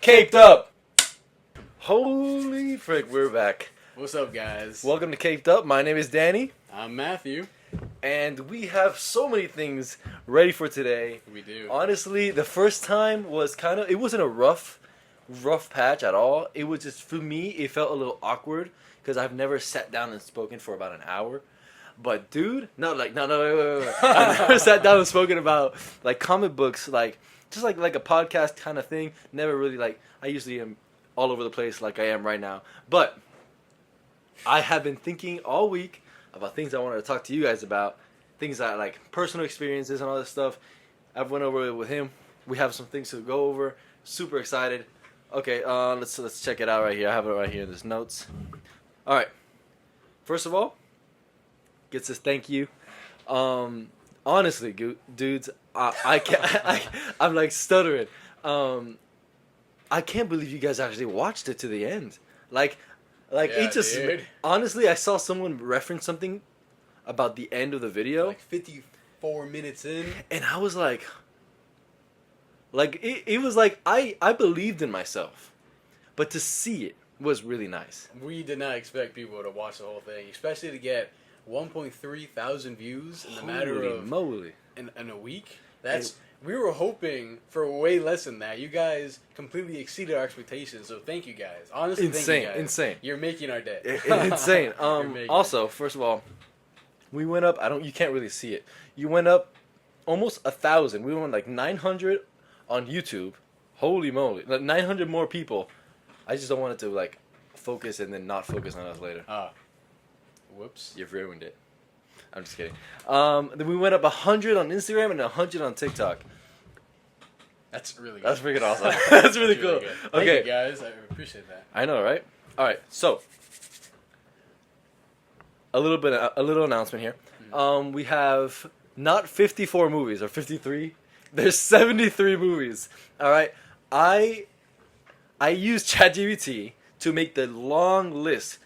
Caped Up! Holy frick, we're back. What's up, guys? Welcome to Caped Up. My name is Danny. I'm Matthew. And we have so many things ready for today. We do. Honestly, the first time was it wasn't a rough patch at all. It was just, for me, it felt a little awkward because I've never sat down and spoken for about an hour. But dude, no, wait. I've never sat down and spoken about like comic books, just like a podcast kind of thing. Never really I usually am all over the place like I am right now. But I have been thinking all week about things I wanted to talk to you guys about, things that like personal experiences and all this stuff. I've went over it with him. We have some things to go over. Super excited. Okay, let's check it out right here. I have it right here in this notes. All right. First of all, gets this thank you. Honestly, dudes, I can't. I'm like stuttering. I can't believe you guys actually watched it to the end. Like Yeah, it just. dude. Honestly, I saw someone reference something about the end of the video, Like 54 minutes in. and I was like, it was like I believed in myself, but to see it was really nice. We did not expect people to watch the whole thing, especially to get 1.3 thousand views in the matter Holy of moly! in a week. We were hoping for way less than that. You guys completely exceeded our expectations, so thank you guys. Honestly, thank you guys. Insane. You're making our day. Insane. You're making Also, first of all, we went up. You can't really see it. You went up almost 1,000. We went like 900 on YouTube. Holy moly! Like 900 more people. I just don't want it to like focus and then not focus on us later. Whoops. You've ruined it. I'm just kidding. Then we went up 100 on Instagram and 100 on TikTok. That's really good. That's freaking awesome. That's really cool. Good. Okay, Thank you guys. I appreciate that. I know, right? All right, so a little announcement here. We have not 54 movies or 53. There's 73 movies. All right, I used ChatGPT to make the long list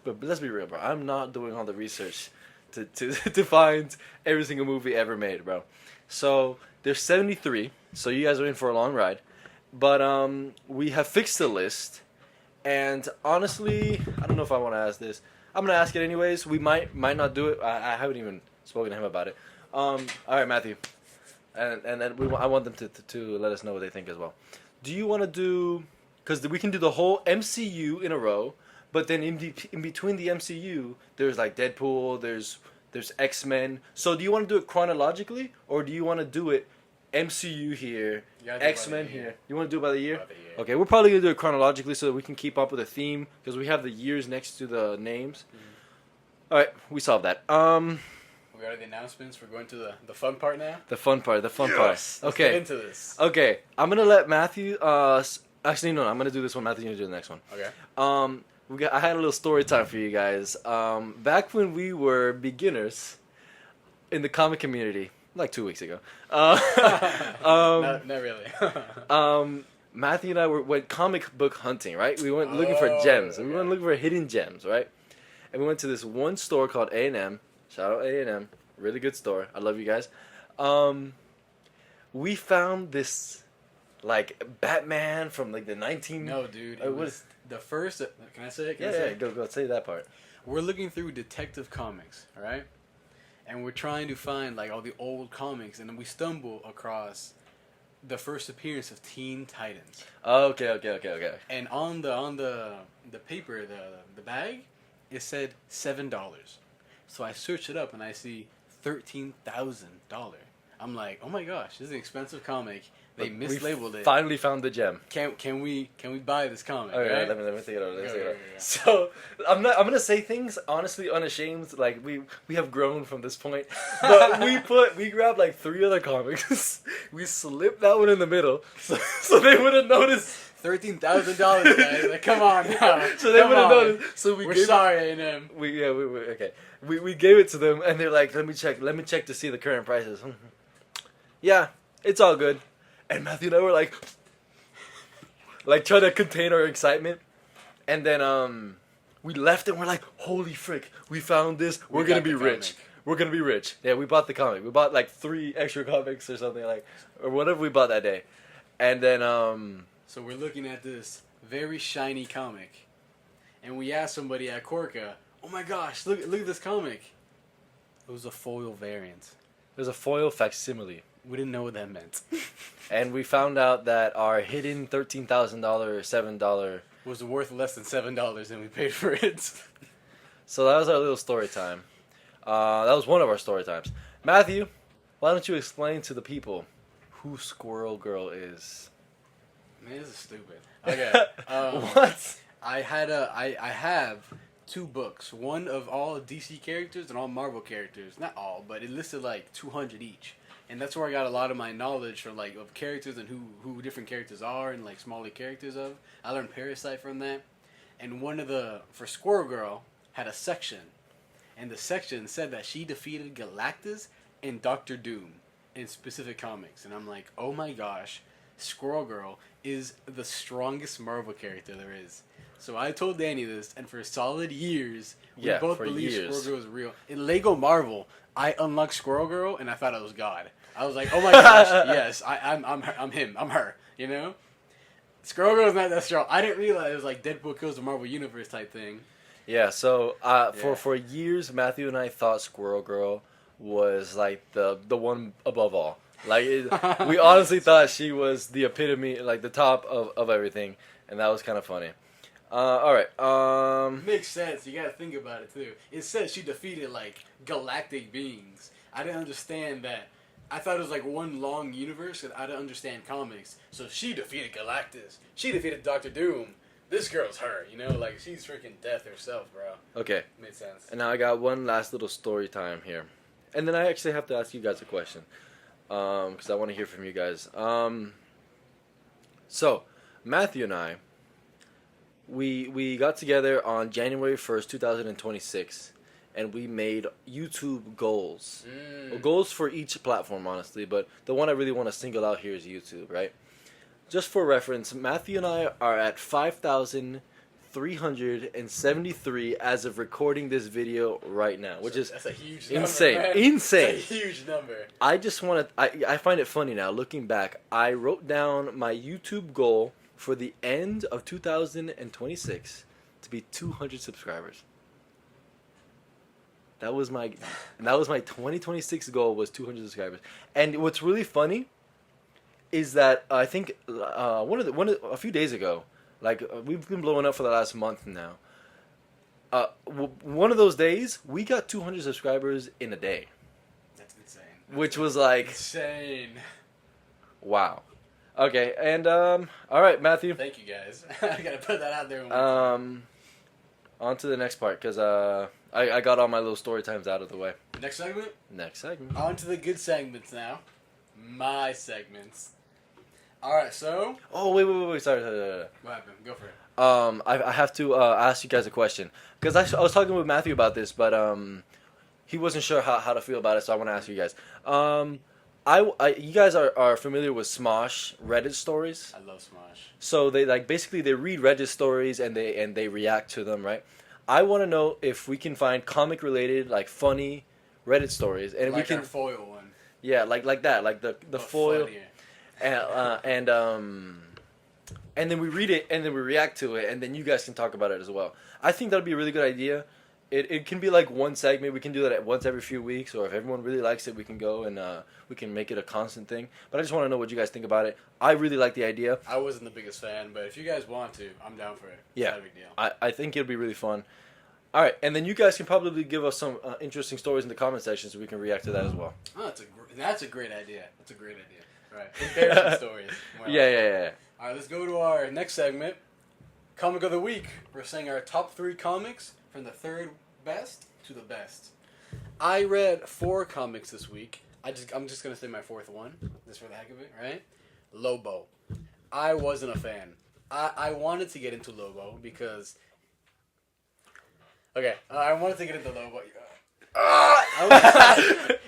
but let's be real, bro. I'm not doing all the research to find every single movie ever made, bro. So there's 73. So you guys are in for a long ride. But we have fixed the list. And honestly, I don't know if I want to ask this. I'm gonna ask it anyways. We might not do it. I haven't even spoken to him about it. All right, Matthew. And then I want them to let us know what they think as well. Do you want to do? Because we can do the whole MCU in a row. But then in between the MCU, there's like Deadpool, there's X-Men. So do you want to do it chronologically, or do you want to do it MCU here, X-Men here? You want to do it by the year? By the year. Okay, we're probably going to do it chronologically so that we can keep up with the theme, because we have the years next to the names. Mm-hmm. All right, we solved that. We got the announcements. We're going to the fun part now. The fun part. Yes! Okay. Let's get into this. Okay, I'm going to let Matthew... actually, no, I'm going to do this one. Matthew, you're going to do the next one. Okay. I had a little story time for you guys. Back when we were beginners in the comic community, like 2 weeks ago. Not really. Matthew and I went comic book hunting, right? We went looking for gems. Okay. We went looking for hidden gems, right? And we went to this one store called A&M. Shout out A&M. Really good store. I love you guys. We found this, like, Batman from, like, the 19... No, dude. It was the first... Can I say it? Yeah, go say that part. We're looking through Detective Comics, all right? And we're trying to find, like, all the old comics, and then we stumble across the first appearance of Teen Titans. Okay. And on the paper, the bag, it said $7. So I search it up, and I see $13,000. I'm like, oh my gosh, this is an expensive comic. They mislabeled it. Finally found the gem. Can we buy this comic? Okay, right? let me think it over. Go. So I'm gonna say things honestly unashamed. Like we have grown from this point, but we grabbed like 3 other comics. We slipped that one in the middle, so they wouldn't notice. $13,000, guys. Like, come on now. So they wouldn't notice. So we're sorry, A&M. We gave it to them, and they're like, let me check to see the current prices. Yeah, it's all good. And Matthew and I were like trying to contain our excitement. And then we left and we're like, holy frick, we found this. We're going to be rich. We're going to be rich. Yeah, we bought the comic. We bought like 3 extra comics or something or whatever we bought that day. And then So we're looking at this very shiny comic, and we asked somebody at Corca, "Oh my gosh, look at this comic." It was a foil variant. There's a foil facsimile. We didn't know what that meant. And we found out that our hidden $13,000, $7. Was worth less than $7 than we paid for it. So that was our little story time. That was one of our story times. Matthew, why don't you explain to the people who Squirrel Girl is? Man, this is stupid. Okay. What? I have 2 books. One of all DC characters and all Marvel characters. Not all, but it listed like 200 each. And that's where I got a lot of my knowledge from, like, of characters and who different characters are and, like, smaller characters of. I learned Parasite from that. And for Squirrel Girl, had a section. And the section said that she defeated Galactus and Doctor Doom in specific comics. And I'm like, oh my gosh, Squirrel Girl is the strongest Marvel character there is. So I told Danny this, and for solid years, we both believed Squirrel Girl was real. In Lego Marvel, I unlocked Squirrel Girl, and I thought it was God. I was like, oh my gosh, yes, I'm him, I'm her, you know? Squirrel Girl's not that strong. I didn't realize it was like Deadpool kills the Marvel Universe type thing. Yeah, so for years, Matthew and I thought Squirrel Girl was like the one above all. Like we honestly thought she was the epitome, like the top of everything, and that was kind of funny. All right. Makes sense. You gotta think about it too. It says she defeated like galactic beings. I didn't understand that. I thought it was like one long universe, and I didn't understand comics. So she defeated Galactus. She defeated Doctor Doom. This girl's her, you know? Like, she's freaking death herself, bro. Okay. Made sense. And now I got one last little story time here. And then I actually have to ask you guys a question. Because I want to hear from you guys. So, Matthew and I, we got together on January 1st, 2026. And we made YouTube goals. Well, goals for each platform, honestly. But the one I really want to single out here is YouTube, right? Just for reference, Matthew and I are at 5,373 as of recording this video right now, which is that's a huge number, insane. Man. Insane. That's a huge number. I just want to. I find it funny now, looking back. I wrote down my YouTube goal for the end of 2026 to be 200 subscribers. That was my 2026 goal, was 200 subscribers. And what's really funny is that I think a few days ago, like we've been blowing up for the last month now. One of those days, we got 200 subscribers in a day. That's insane. Which was like insane. Wow. Okay, and all right, Matthew. Thank you guys. I gotta put that out there. On to the next part, because I got all my little story times out of the way. Next segment? Next segment. On to the good segments now. My segments. Alright, so... Oh, wait. Sorry. What happened? Go for it. I have to ask you guys a question. Because I was talking with Matthew about this, but he wasn't sure how to feel about it, so I want to ask you guys. You guys are familiar with Smosh Reddit stories? I love Smosh. So they basically they read Reddit stories and they react to them, right? I want to know if we can find comic related, like funny Reddit stories, and like we can our foil one. Yeah, like that, like the foil, funnier. and then we read it and then we react to it, and then you guys can talk about it as well. I think that'd be a really good idea. It can be like one segment. We can do that at once every few weeks, or if everyone really likes it, we can go and we can make it a constant thing. But I just want to know what you guys think about it. I really like the idea. I wasn't the biggest fan, but if you guys want to, I'm down for it. Yeah, it's not a big deal. I think it'll be really fun. All right, and then you guys can probably give us some interesting stories in the comment section so we can react to that as well. Oh, that's a great idea. That's a great idea. Right, embarrassing stories. Yeah. All right, let's go to our next segment, Comic of the Week. We're saying our top 3 comics from the third best to the best. I read 4 comics this week. I'm just gonna say my 4th one, just for the heck of it, right? Lobo. I wasn't a fan. I wanted to get into Lobo because. Okay, I wanted to get into Lobo.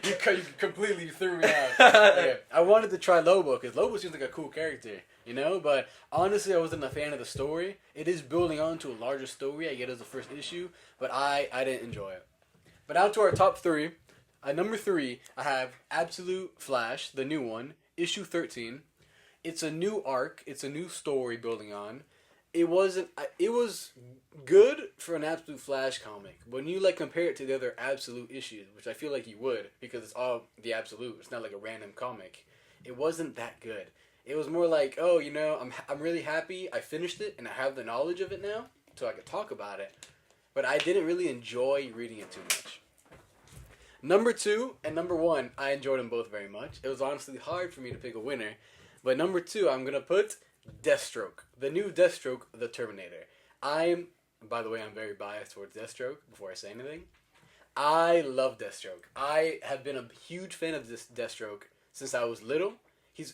You completely threw me off. Okay, I wanted to try Lobo because Lobo seems like a cool character, you know. But honestly, I wasn't a fan of the story. It is building on to a larger story. I get it as the first issue, but I didn't enjoy it. But now to our top 3. At number 3, I have Absolute Flash, the new one, issue 13. It's a new arc. It's a new story building on. It wasn't. It was good for an Absolute Flash comic. When you like compare it to the other Absolute issues, which I feel like you would because it's all the Absolute. It's not like a random comic. It wasn't that good. It was more like, oh, I'm really happy. I finished it and I have the knowledge of it now, so I could talk about it. But I didn't really enjoy reading it too much. Number 2 and number 1, I enjoyed them both very much. It was honestly hard for me to pick a winner. But number 2, I'm going to put Deathstroke. The new Deathstroke, the Terminator. By the way, I'm very biased towards Deathstroke before I say anything. I love Deathstroke. I have been a huge fan of this Deathstroke since I was little.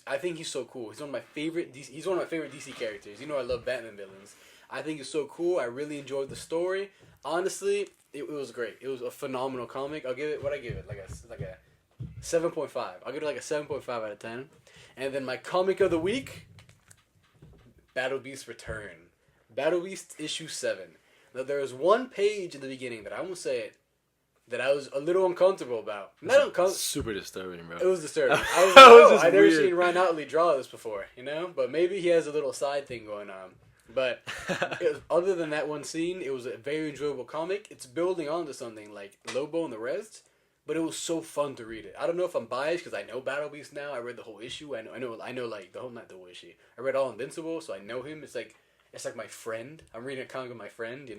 I think he's so cool. He's one of my favorite DC characters. I love Batman villains. I think he's so cool. I really enjoyed the story. Honestly, it was great. It was a phenomenal comic. I'll give it what I give it, like a 7.5. I'll give it like a 7.5 out of 10. And then my comic of the week, Battle Beast Return. Battle Beast issue 7. Now there was one page in the beginning that I won't say it, that I was a little uncomfortable about. Not uncomfortable. Super disturbing, bro. It was disturbing. I was like, I've never seen Ryan Otley draw this before, But maybe he has a little side thing going on. But other than that one scene, it was a very enjoyable comic. It's building on to something like Lobo and the rest, but it was so fun to read it. I don't know if I'm biased because I know Battle Beast now. I read the whole issue. I know like the whole, not the whole issue. I read All Invincible, so I know him. It's like my friend. I'm reading a comic with my friend,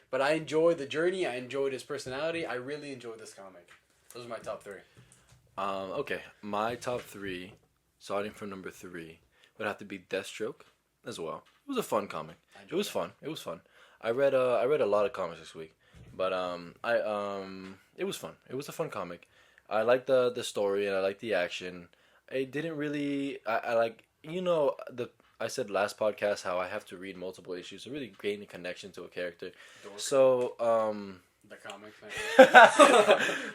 But I enjoyed the journey. I enjoyed his personality. I really enjoyed this comic. Those are my top 3. Okay, my top 3, starting from number 3, would have to be Deathstroke as well. It was a fun comic. It was fun. I read a lot of comics this week, but it was fun. It was a fun comic. I liked the story and I liked the action. It didn't really. I like I said last podcast how I have to read multiple issues to really gain a connection to a character. Dork. So the comic.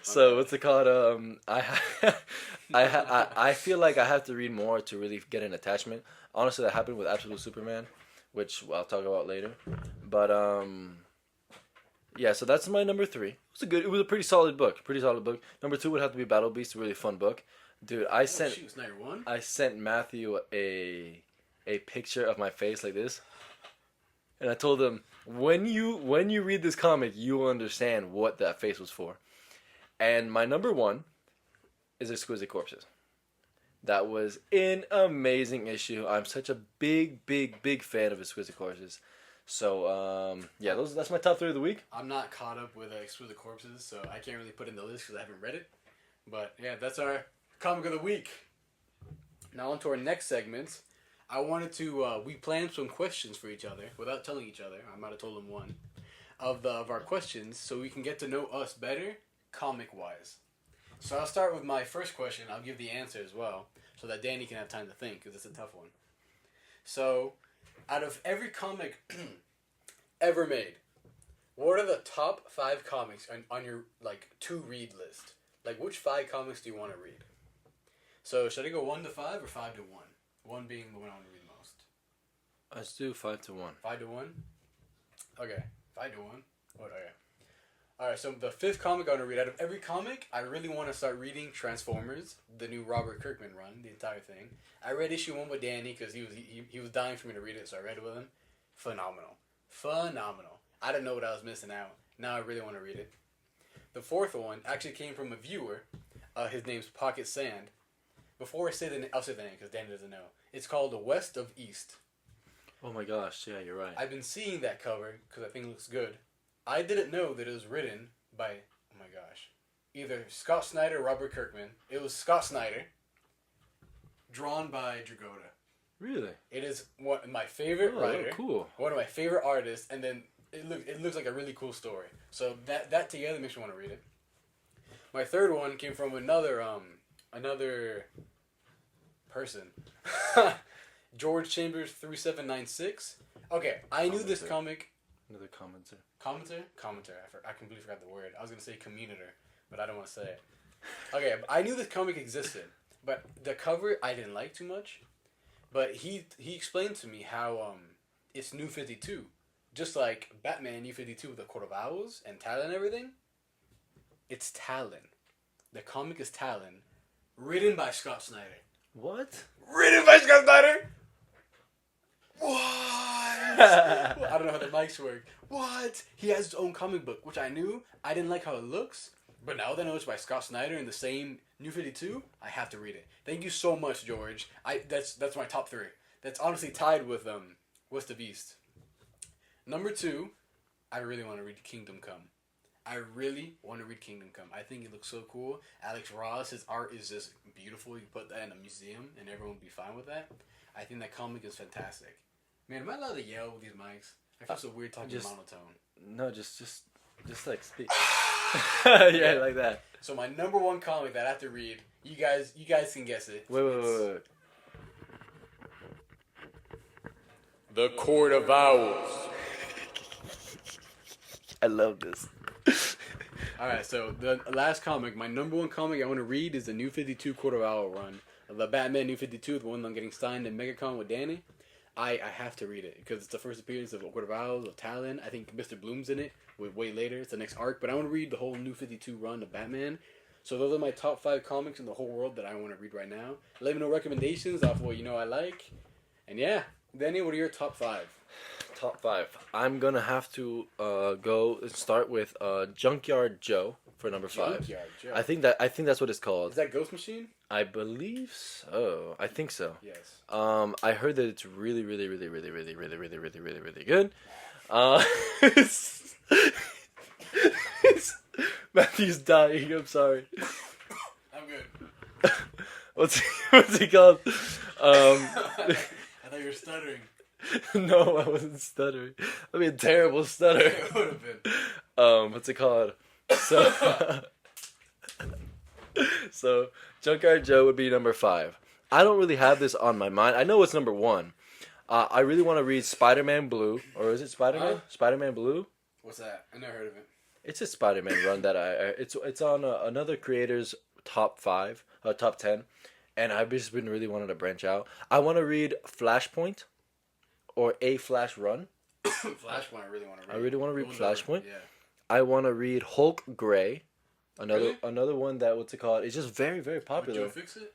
So what's it called? I feel like I have to read more to really get an attachment. Honestly, that happened with Absolute Superman, which I'll talk about later. But yeah. So that's my number 3. It was a pretty solid book. Number 2 would have to be Battle Beast. A really fun book, dude. I sent Matthew a picture of my face like this, and I told him, when you read this comic, you will understand what that face was for. And my number 1 is Exquisite Corpses. That was an amazing issue. I'm such a big fan of Exquisite Corpses. So yeah, that's my top 3 of the week. I'm not caught up with Exquisite Corpses, so I can't really put in the list because I haven't read it. But yeah, that's our comic of the week. Now on to our next segment. I wanted to, we planned some questions for each other without telling each other. I might have told them one of our questions so we can get to know us better comic-wise. So I'll start with my first question. I'll give the answer as well so that Danny can have time to think because it's a tough one. So out of every comic ever made, what are the top 5 comics on your to-read list? Like which 5 comics do you want to read? So should I go 1 to 5 or 5 to 1? 1 being the one I want to read most. Let's do 5 to 1. 5 to 1? Okay. 5 to 1. Oh, okay. Alright, so the 5th comic I want to read. Out of every comic, I really want to start reading Transformers, the new Robert Kirkman run, the entire thing. I read issue 1 with Danny because he was dying for me to read it, so I read it with him. Phenomenal. I didn't know what I was missing out. Now I really want to read it. The 4th one actually came from a viewer. His name's Pocket Sand. Before I say the name, I'll say the name because Danny doesn't know. It's called The West of East. Oh my gosh, yeah, you're right. I've been seeing that cover because I think it looks good. I didn't know that it was written by, oh my gosh, either Scott Snyder or Robert Kirkman. It was Scott Snyder, drawn by Dragotta. Really? It is one of my favorite writer. Cool. One of my favorite artists, and then it looks like a really cool story. So that together makes me want to read it. My 3rd one came from another person. George Chambers 3796. Okay, I knew this comic. Another commenter. Commenter. I completely forgot the word. I was gonna say communitor, but I don't want to say it. Okay, I knew this comic existed, but the cover I didn't like too much. But he explained to me how it's New 52, just like Batman New 52 with the Court of Owls and Talon and everything. It's Talon. The comic is Talon, written by Scott Snyder. What? Written by Scott Snyder. What? I don't know how the mics work. What? He has his own comic book, which I knew. I didn't like how it looks, but now that I know it's by Scott Snyder in the same New 52, I have to read it. Thank you so much, George. That's my top 3. That's honestly tied with What's the Beast. Number 2, I really want to read Kingdom Come. I really want to read Kingdom Come. I think it looks so cool. Alex Ross, his art is just beautiful. You can put that in a museum and everyone would be fine with that. I think that comic is fantastic. Man, am I allowed to yell with these mics? I feel so weird talking monotone. No, just like speak. Yeah, like that. So my number 1 comic that I have to read, you guys can guess it. Wait. The Court of Owls. I love this. Alright, so the last comic, my number 1 comic I want to read is the New 52 Court of Owl run. The Batman New 52, the one I'm getting signed in MegaCon with Danny. I have to read it because it's the first appearance of Court of Owls, of Talon. I think Mr. Bloom's in it way later. It's the next arc. But I want to read the whole New 52 run of Batman. So those are my top 5 comics in the whole world that I want to read right now. Let me know recommendations off what I like. And yeah, Danny, what are your top 5? Top 5. I'm going to have to go and start with Junkyard Joe for number 5. Junkyard Joe. I think that's what it's called. Is that Ghost Machine? I believe so. I think so. Yes. I heard that it's really good. Matthew's dying. I'm sorry. I'm good. What's he called? I thought you were stuttering. No, I wasn't stuttering. I mean, terrible stutter. It would have been. What's it called? So Junkyard Joe would be number 5. I don't really have this on my mind. I know it's number 1. I really want to read Spider-Man Blue, or is it Spider-Man? Spider-Man Blue? What's that? I never heard of it. It's a Spider-Man run that it's on another creator's top 10, and I've just been really wanting to branch out. I want to read Flashpoint, or A Flash Run. Flashpoint, I really want to read. I really want to read Flashpoint. Yeah. I want to read Hulk Gray. Really? Another one that what's it called? It's just very, very popular. Would Joe fix it?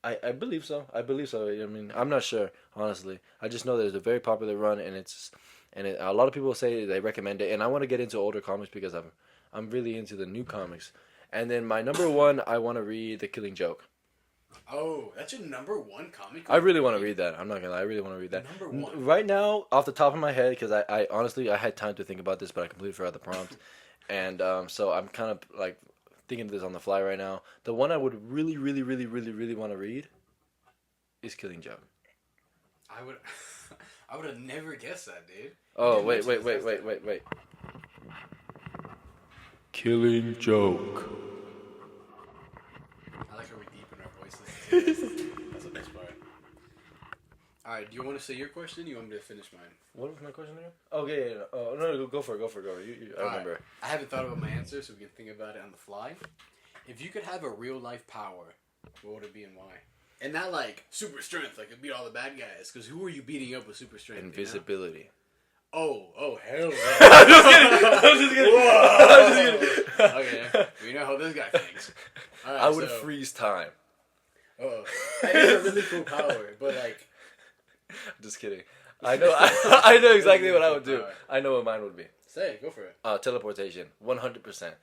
I believe so. I mean, I'm not sure, honestly. I just know that it's a very popular run, and a lot of people say they recommend it. And I want to get into older comics because I'm really into the new comics. And then my number 1, I want to read The Killing Joke. Oh, that's your number 1 comic? I really want to read that. I'm not gonna lie. I really want to read that. Number 1. Right now, off the top of my head, because I honestly I had time to think about this, but I completely forgot the prompt, and so I'm kind of like thinking of this on the fly right now. The one I would really want to read is Killing Joke. I would have never guessed that, dude. Oh, wait. Killing Joke. I like how we deepen our voices. That's the best part. Alright, do you want to say your question? Or you want me to finish mine? What was my question again? Oh, yeah. Oh, no, go for it. I remember. Right. I haven't thought about my answer, so we can think about it on the fly. If you could have a real life power, what would it be and why? And not like super strength, like it beat all the bad guys. Because who are you beating up with super strength? Invisibility. You know? Oh, hell no. I'm just kidding. Okay, we know how this guy thinks. All right, I would freeze time. Oh, that is a really cool power, but like... Just kidding. I know exactly what I would do. I know what mine would be. Say it, go for it. Teleportation. 100%.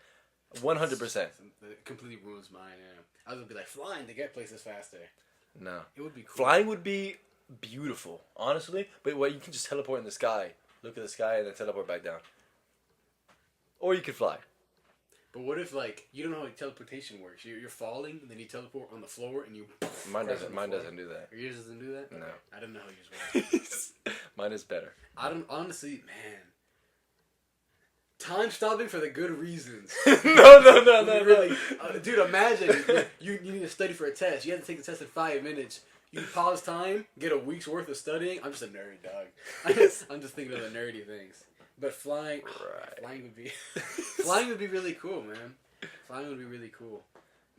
100%. It completely ruins mine, yeah. I was going to be like, flying to get places faster. No. It would be cool. Flying would be beautiful, honestly. But you can just teleport in the sky. Look at the sky and then teleport back down. Or you could fly. But what if, like, you don't know how teleportation works? You're falling, and then you teleport on the floor, and you... Mine doesn't do that. Yours doesn't do that? No. Okay. I didn't know how yours works. Mine is better. I don't... Honestly, man... Time stopping for the good reasons. No. Really, dude, imagine you need to study for a test. You have to take the test in 5 minutes. You pause time, get a week's worth of studying. I'm just a nerd, dog. I'm just thinking of the nerdy things. But flying would be really cool, man. Flying would be really cool,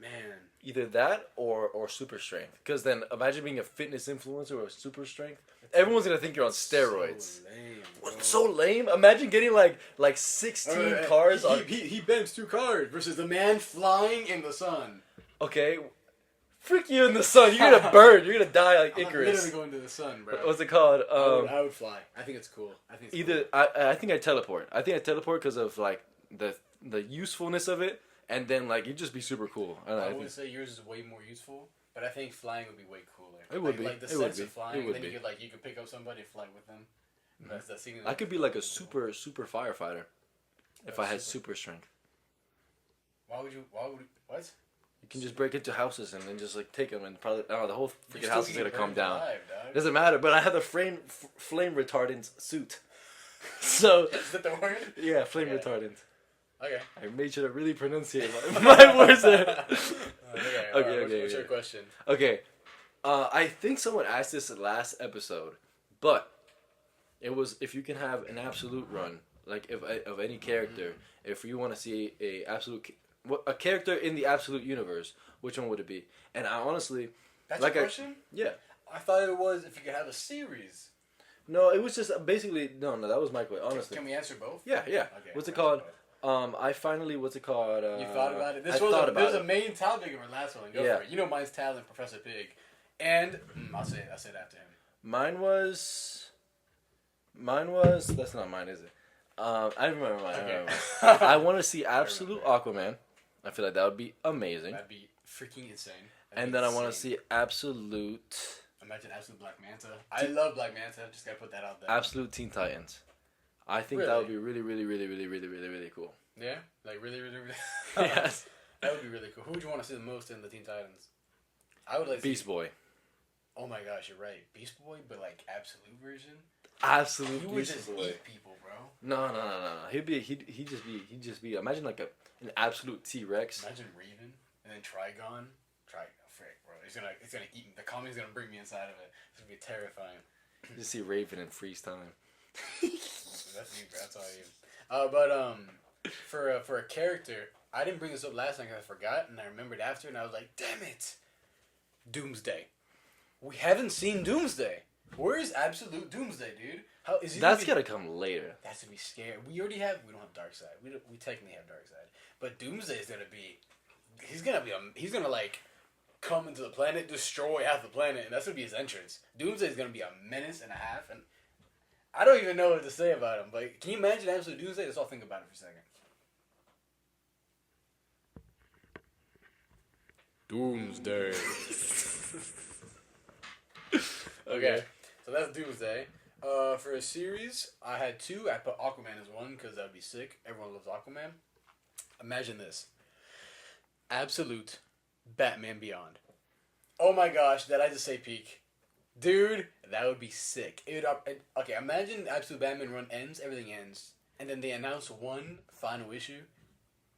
man. Either that or super strength. Because then imagine being a fitness influencer with super strength. Everyone's gonna think you're on steroids. So lame, What's so lame? Imagine getting like 16 cars on. He bends 2 cars versus the man flying in the sun. Okay, Freak you in the sun. You're gonna burn. You're gonna die like I'm Icarus. literally going to the sun, bro. What's it called? I would fly. I think it's cool. I think it's Either cool. I think I teleport. I think I teleport because of like the usefulness of it, and then like you'd just be super cool. I don't know, I I would think- say yours is way more useful, but I think flying would be way cooler. It would be. Like the It would sense be. of flying, It would and then be. you could pick up somebody and fly with them. That's the I could be like a super firefighter if I had super strength. Why would you? What? You can just break into houses and then just like take them and probably the whole You freaking still house is get gonna come burned down. alive, dog. Doesn't matter. But I have the flame retardant suit, so Is that the word? yeah, flame Yeah. retardant. Okay. I made sure to really pronunciate my words there. Okay. Okay, What's your question? Okay, I think someone asked this last episode, but it was if you can have an absolute run, like if of any character, if you want to see a character in the absolute universe, which one would it be? And I honestly, That's like your question? yeah, I thought it was if you could have a series. no, it was just basically no, that was my question. Honestly, Can we answer both? yeah. Okay. What's it we'll called? answer both. I finally, what's it called? You thought about it. This I was thought about a it. main topic of our last one. Go Yeah. for it. You know mine's Talent, Professor Pig, and I'll say it after him. Mine was. That's not mine, is it? I remember mine. Okay. I want to see Absolute Aquaman. I feel like that would be amazing. That'd be freaking insane. And then I want to see Absolute Imagine Absolute Black Manta. I love Black Manta. Just gotta put that out there. Absolute Teen Titans. I think that would be really, really, really, really, really, really, really cool. Yeah, like really, really, really. Yes. That would be really cool. Who would you want to see the most in the Teen Titans? I would like to Beast see, Boy. Oh my gosh, you're right. Beast Boy, but like absolute version. Absolute He would Beast just Boy. eat people, bro. No. He'd just be. Imagine like an absolute T-Rex. Imagine Raven and then Trigon. Frick, bro. It's gonna eat me. The comic's gonna bring me inside of it. It's gonna be terrifying. Just see Raven in freeze time. That's you, bro. That's all you. For a character, I didn't bring this up last time because I forgot, and I remembered after, and I was like, damn it, Doomsday. We haven't seen Doomsday. Where is Absolute Doomsday, dude? How is he? That's gotta come later. That's to be scary. We don't have Darkseid. We technically have Darkseid, but Doomsday is gonna be. He's gonna like come into the planet, destroy half the planet, and that's gonna be his entrance. Doomsday is gonna be a menace and a half, and I don't even know what to say about him. But can you imagine Absolute Doomsday? Let's all think about it for a second. Doomsday. Okay, so that's Doomsday. For a series, I had two. I put Aquaman as one because that'd be sick. Everyone loves Aquaman. Imagine this. Absolute Batman Beyond. Oh my gosh, did I just say peak? Dude, that would be sick. Okay, imagine Absolute Batman run ends, everything ends, and then they announce one final issue,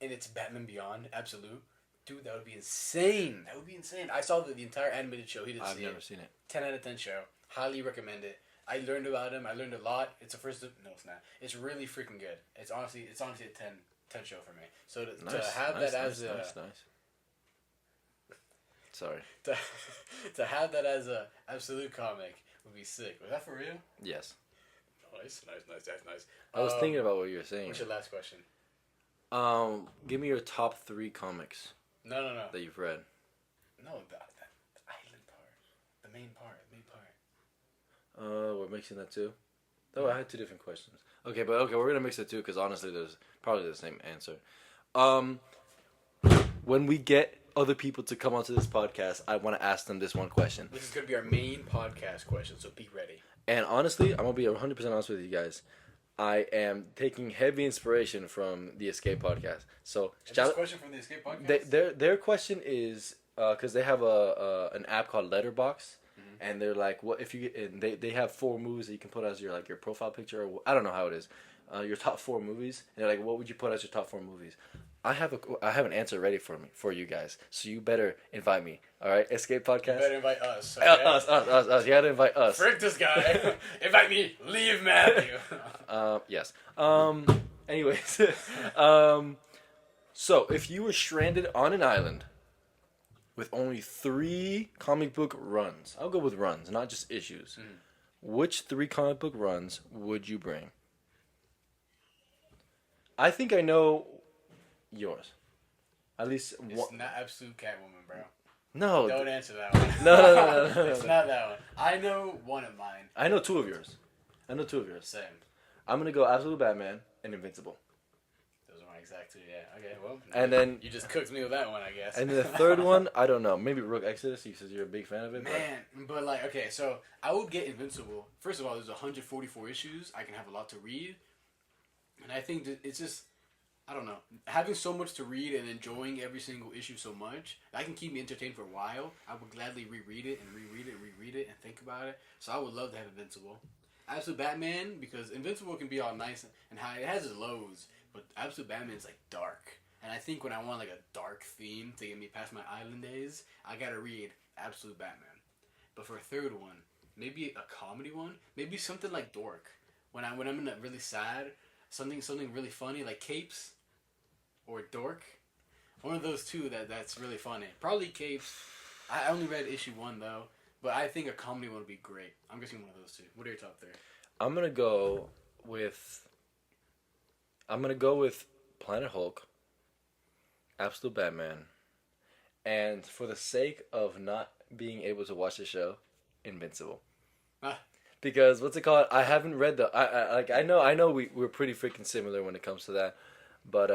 and it's Batman Beyond, Absolute. Dude, that would be insane. That would be insane. I saw the entire animated show. He didn't see it. I've never seen it. 10 out of 10 show. Highly recommend it. I learned about him. I learned a lot. It's the first... No, it's not. It's really freaking good. It's honestly a 10 show for me. So to have that as a... Nice. Sorry. To have that as a absolute comic would be sick. Was that for real? Yes. Nice. That's nice. I was thinking about what you were saying. What's your last question? Give me your top 3 comics No. that you've read. No, the island part. The main part. We're mixing that too. Oh, I had 2 different questions. Okay, we're gonna mix it too because honestly, there's probably the same answer. When we get other people to come onto this podcast, I want to ask them this one question. This is going to be our main podcast question, so be ready. And honestly, I'm gonna be 100% honest with you guys. I am taking heavy inspiration from the Escape podcast. So, This question from the Escape podcast? their question is because they have an app called Letterbox, and they're like, what if you? And they have 4 movies that you can put as your profile picture. Or I don't know how it is. Your top 4 movies. And they're like, what would you put as your top 4 movies? I have an answer ready for you guys. So you better invite me. All right, Escape podcast. You better invite us. Okay? Us. You gotta invite us. Frick this guy. Invite me. Leave Matthew. Yes. Anyways. So if you were stranded on an island with only 3 comic book runs, I'll go with runs, not just issues. Which 3 comic book runs would you bring? I think I know yours. At least one. It's not Absolute Catwoman, bro. No. Don't answer that one. No. It's not that one. I know one of mine. I know two of yours. Same. I'm gonna go Absolute Batman and Invincible. Those are my exact two. Yeah. Okay. Well. And then you just cooked me with that one, I guess. And then the third one, I don't know. Maybe Rook Exodus. You said you're a big fan of it. Man, but like, okay, so I would get Invincible. First of all, there's 144 issues. I can have a lot to read, and I think that it's just, I don't know, having so much to read and enjoying every single issue so much, that can keep me entertained for a while. I would gladly reread it and reread it and think about it. So I would love to have Invincible. Absolute Batman, because Invincible can be all nice and high. It has its lows, but Absolute Batman is like dark. And I think when I want like a dark theme to get me past my island days, I gotta read Absolute Batman. But for a third one, maybe a comedy one, maybe something like Dork. When I'm in a really sad, something really funny like Capes or Dork. One of those two that's really funny. Probably Capes. I only read issue 1 though, but I think a comedy one would be great. I'm guessing one of those two. What are your top 3? I'm gonna go with Planet Hulk, Absolute Batman, and for the sake of not being able to watch the show, Invincible. Because what's it called? I haven't read I know we're pretty freaking similar when it comes to that, but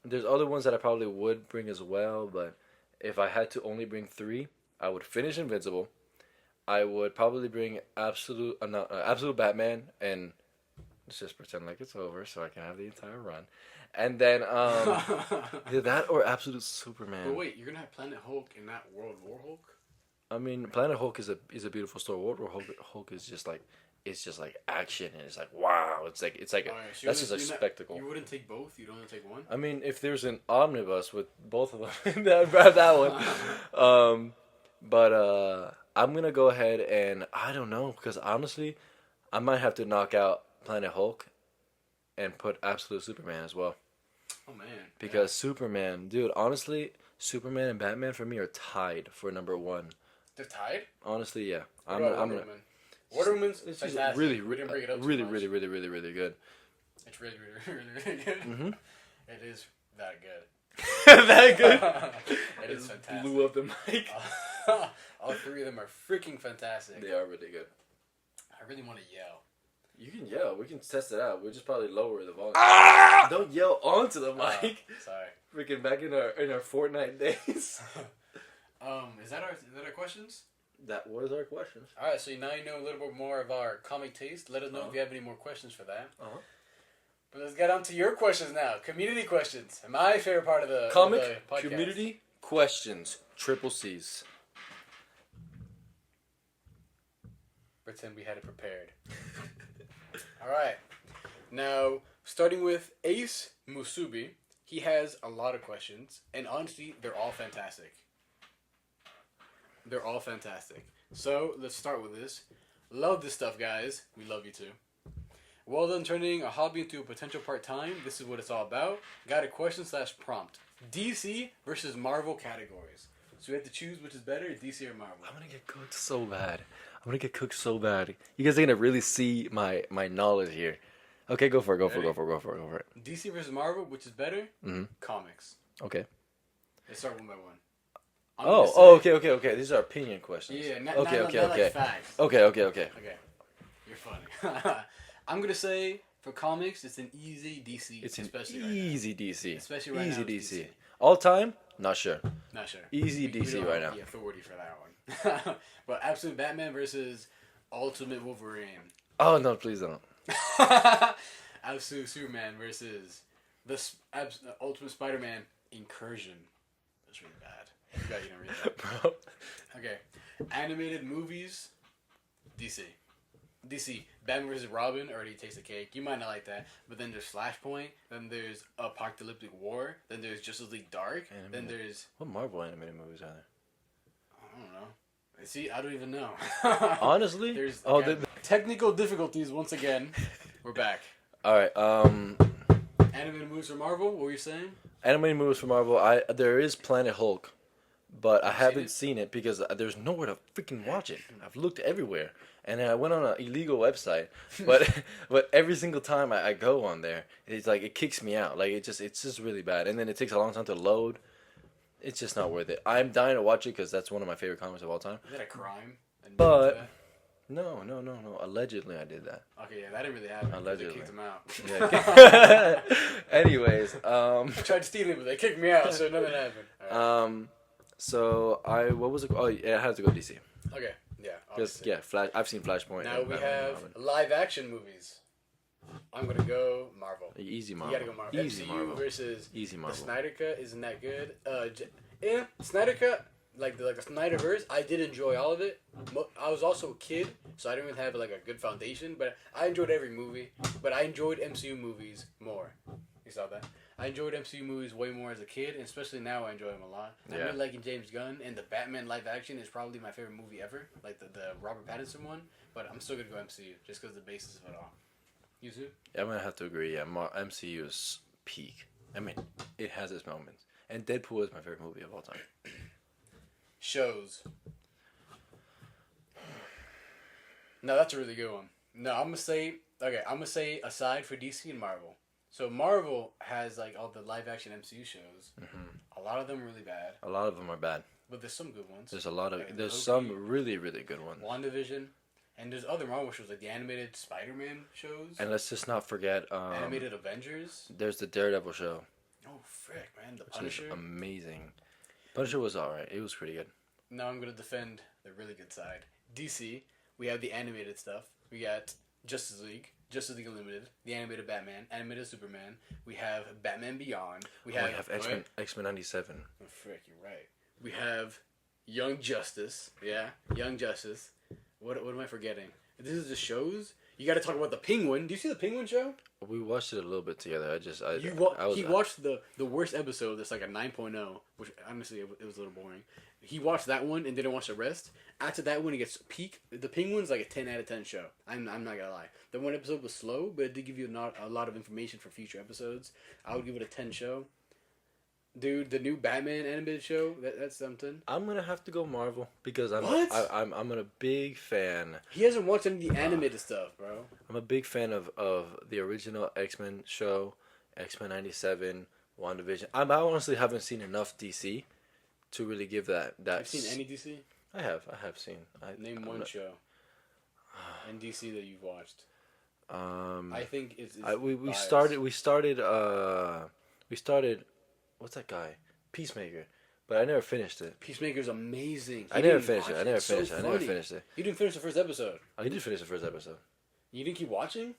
there's other ones that I probably would bring as well. But if I had to only bring 3, I would finish Invincible. I would probably bring Absolute Batman, and let's just pretend like it's over so I can have the entire run. And then either that or Absolute Superman. But wait, you're gonna have Planet Hulk and not World War Hulk? I mean, Planet Hulk is a beautiful story. World War Hulk is just like action, and it's like wow. It's like right, so that's just a spectacle. You wouldn't take both. You'd only take one. I mean, if there's an omnibus with both of them, I'd grab that one. But I'm gonna go ahead and I don't know, because honestly, I might have to knock out Planet Hulk and put Absolute Superman as well. Oh man! Because Superman, dude, honestly, Superman and Batman for me are tied for number 1. They're tied? Honestly, yeah. I'm Wonder Woman. Wonder Woman's it's fantastic. really, we didn't bring it up really, too much. really, really, really, really good. It's really, really, really, really good. Mm-hmm. It is that good. That good? It is fantastic. Blew up the mic. All 3 of them are freaking fantastic. They are really good. I really want to yell. You can yell. We can test it out. We'll just probably lower the volume. Ah! Don't yell onto the mic. Sorry. Freaking back in our Fortnite days. Is that our questions? That was our questions. All right. So now you know a little bit more of our comic taste. Let us know if you have any more questions for that. But let's get on to your questions now. Community questions. My favorite part of the podcast. Community questions. Triple C's. Pretend we had it prepared. All right. Now, starting with Ace Musubi, he has a lot of questions, and honestly, they're all fantastic. They're all fantastic. So, let's start with this. Love this stuff, guys. We love you too. Well done turning a hobby into a potential part-time. This is what it's all about. Got a question/prompt. DC versus Marvel categories. So we have to choose which is better, DC or Marvel. I'm gonna get cooked so bad. You guys are gonna really see my knowledge here. Okay, go for it. Go for it. DC versus Marvel, which is better? Mm-hmm. Comics. Okay. Let's start one by one. Okay. These are opinion questions. Yeah, not okay. like facts. Okay. Okay. You're funny. I'm gonna say for comics, it's an easy DC. It's an especially easy right DC. Especially right easy now. DC. All time? Not sure. Not sure. Easy We DC don't right have now. the authority for that one. But Absolute Batman versus Ultimate Wolverine. Oh no! Please don't. Absolute Superman versus the Ultimate Spider-Man Incursion. That's really bad. I forgot you didn't read that. Bro. Okay. Animated movies. DC. Batman vs. Robin already takes the cake. You might not like that. But then there's Flashpoint. Then there's Apocalyptic War. Then there's Justice League Dark. Then there's... What Marvel animated movies are there? I don't know. See, I don't even know. Honestly? There's the technical difficulties once again. We're back. Alright, Animated movies for Marvel? What were you saying? Animated movies for Marvel, there is Planet Hulk. But I haven't seen seen it because there's nowhere to freaking watch it. I've looked everywhere. And then I went on an illegal website, but every single time I go on there, it's like it kicks me out. Like it's just really bad. And then it takes a long time to load. It's just not worth it. I'm dying to watch it because that's one of my favorite comics of all time. Is that a crime? But no. Allegedly, I did that. Okay, yeah, that didn't really happen. Allegedly. They kicked him out. Yeah. Anyways, I tried to steal it, but they kicked me out, so nothing happened. Right. So what was it? Oh, yeah, I had to go DC. Okay, yeah. Because Flash. I've seen Flashpoint. Now we have live action movies. I'm gonna go Marvel. Easy Marvel. You gotta go Marvel. Easy MCU Marvel. versus Easy Marvel. The Snyder Cut isn't that good. Snyder Cut, like the Snyderverse, I did enjoy all of it. I was also a kid, so I didn't really have like a good foundation. But I enjoyed every movie. But I enjoyed MCU movies more. You saw that? I enjoyed MCU movies way more as a kid, and especially now I enjoy them a lot. Yeah. I'm really liking James Gunn, and the Batman live action is probably my favorite movie ever, like the Robert Pattinson one. But I'm still gonna go MCU just because the basis of it all. You too? Yeah, I'm gonna have to agree. Yeah, MCU is peak. I mean, it has its moments, and Deadpool is my favorite movie of all time. Shows. No, that's a really good one. No, I'm gonna say aside for DC and Marvel. So Marvel has like all the live action MCU shows. Mm-hmm. A lot of them are really bad. A lot of them are bad. But there's some good ones. There's a lot of like there's Loki, some really good ones. WandaVision, and there's other Marvel shows like the animated Spider-Man shows. And let's just not forget animated Avengers. There's the Daredevil show. Oh frick, man! The Which Punisher. is amazing. Punisher was alright. It was pretty good. Now I'm gonna defend the really good side. DC. We have the animated stuff. We got Justice League Unlimited, the animated Batman, animated Superman. We have Batman Beyond. We have X-Men 97. Oh, frick, you're right. We have Young Justice. Yeah, Young Justice. What am I forgetting? This is the shows. You got to talk about the Penguin. Do you see the Penguin show? We watched it a little bit together. He watched the worst episode. That's like a 9.0, which honestly it was a little boring. He watched that one and didn't watch the rest. After that one, he gets peak. The Penguin's like a 10 out of 10 show. I'm not gonna lie. The one episode was slow, but it did give you a lot of information for future episodes. I would give it a 10 show. Dude, the new Batman animated show, that's something. I'm gonna have to go Marvel because I'm a big fan. He hasn't watched any of the animated stuff, bro. I'm a big fan of the original X-Men show, X-Men 97, WandaVision. I honestly haven't seen enough DC to really give that. Have you seen any DC? I have seen. Name one show in DC that you've watched. I think it's we started. What's that guy? Peacemaker. But I never finished it. Peacemaker's amazing. I never finished it. I never finished it. You didn't finish the first episode. I did finish the first episode. You didn't keep watching?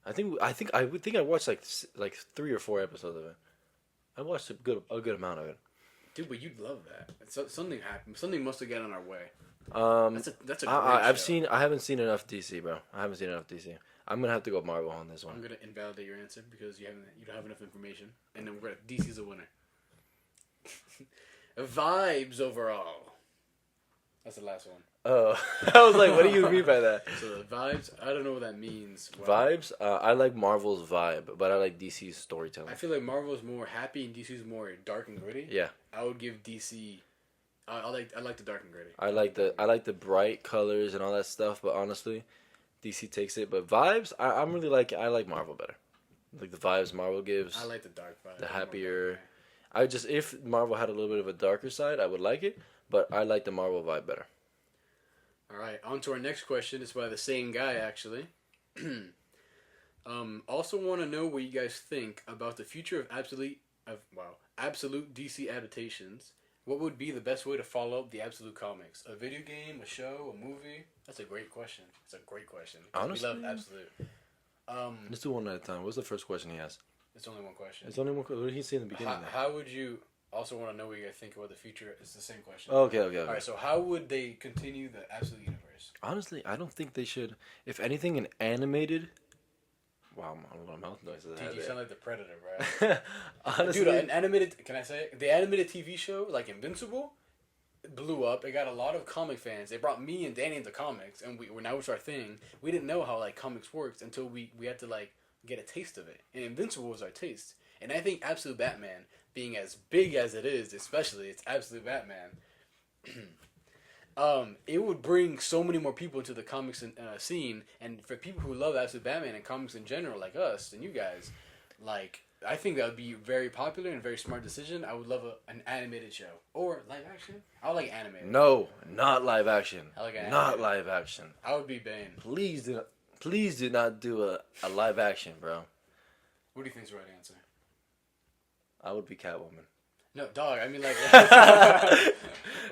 I think I watched like 3 or 4 episodes of it. I watched a good amount of it. Dude, but you'd love that. Something happened. Something must have got on our way. That's a great show. I haven't seen enough DC, bro. I haven't seen enough DC. I'm gonna have to go Marvel on this one. I'm gonna invalidate your answer because you don't have enough information, and then DC's a winner. Vibes overall. That's the last one. Oh, I was like, what do you mean by that? So the vibes, I don't know what that means. Vibes? I like Marvel's vibe, but I like DC's storytelling. I feel like Marvel's more happy and DC's more dark and gritty. Yeah. I would give DC. I like the dark and gritty. I like the bright colors and all that stuff, but honestly, DC takes it. But vibes, I like Marvel better. Like the vibes Marvel gives. I like the dark vibes. The happier. If Marvel had a little bit of a darker side, I would like it, but I like the Marvel vibe better. All right, on to our next question. It's by the same guy, actually. Also want to know what you guys think about the future of absolute DC adaptations. What would be the best way to follow up the Absolute comics? A video game, a show, a movie? That's a great question. Honestly, we love Absolute. Let's do one at a time. What's the first question he has? It's only one question. It's only one question. What did he say in the beginning? How would you... Also want to know what you guys think about the future. It's the same question. Okay. All right, so how would they continue the Absolute universe? Honestly, I don't think they should. If anything, an animated... Wow, I don't know what mouth noises. Dude, you sound like the Predator, bro. Honestly... Dude, an animated... Can I say it? The animated TV show, like Invincible, blew up. It got a lot of comic fans. They brought me and Danny into comics, and now it's our thing. We didn't know how, like, comics worked until we had to, like, get a taste of it. And Invincible was our taste. And I think Absolute Batman, being as big as it is, especially, it's Absolute Batman, it would bring so many more people into the comics scene, and for people who love Absolute Batman and comics in general, like us and you guys, like, I think that would be very popular and a very smart decision. I would love an animated show or live action. I would like animated. No, not live action. I like not animated. live action. I would be Bane. Please do not do a live action, bro. What do you think's the right answer? I would be Catwoman. No, dog. I mean, like.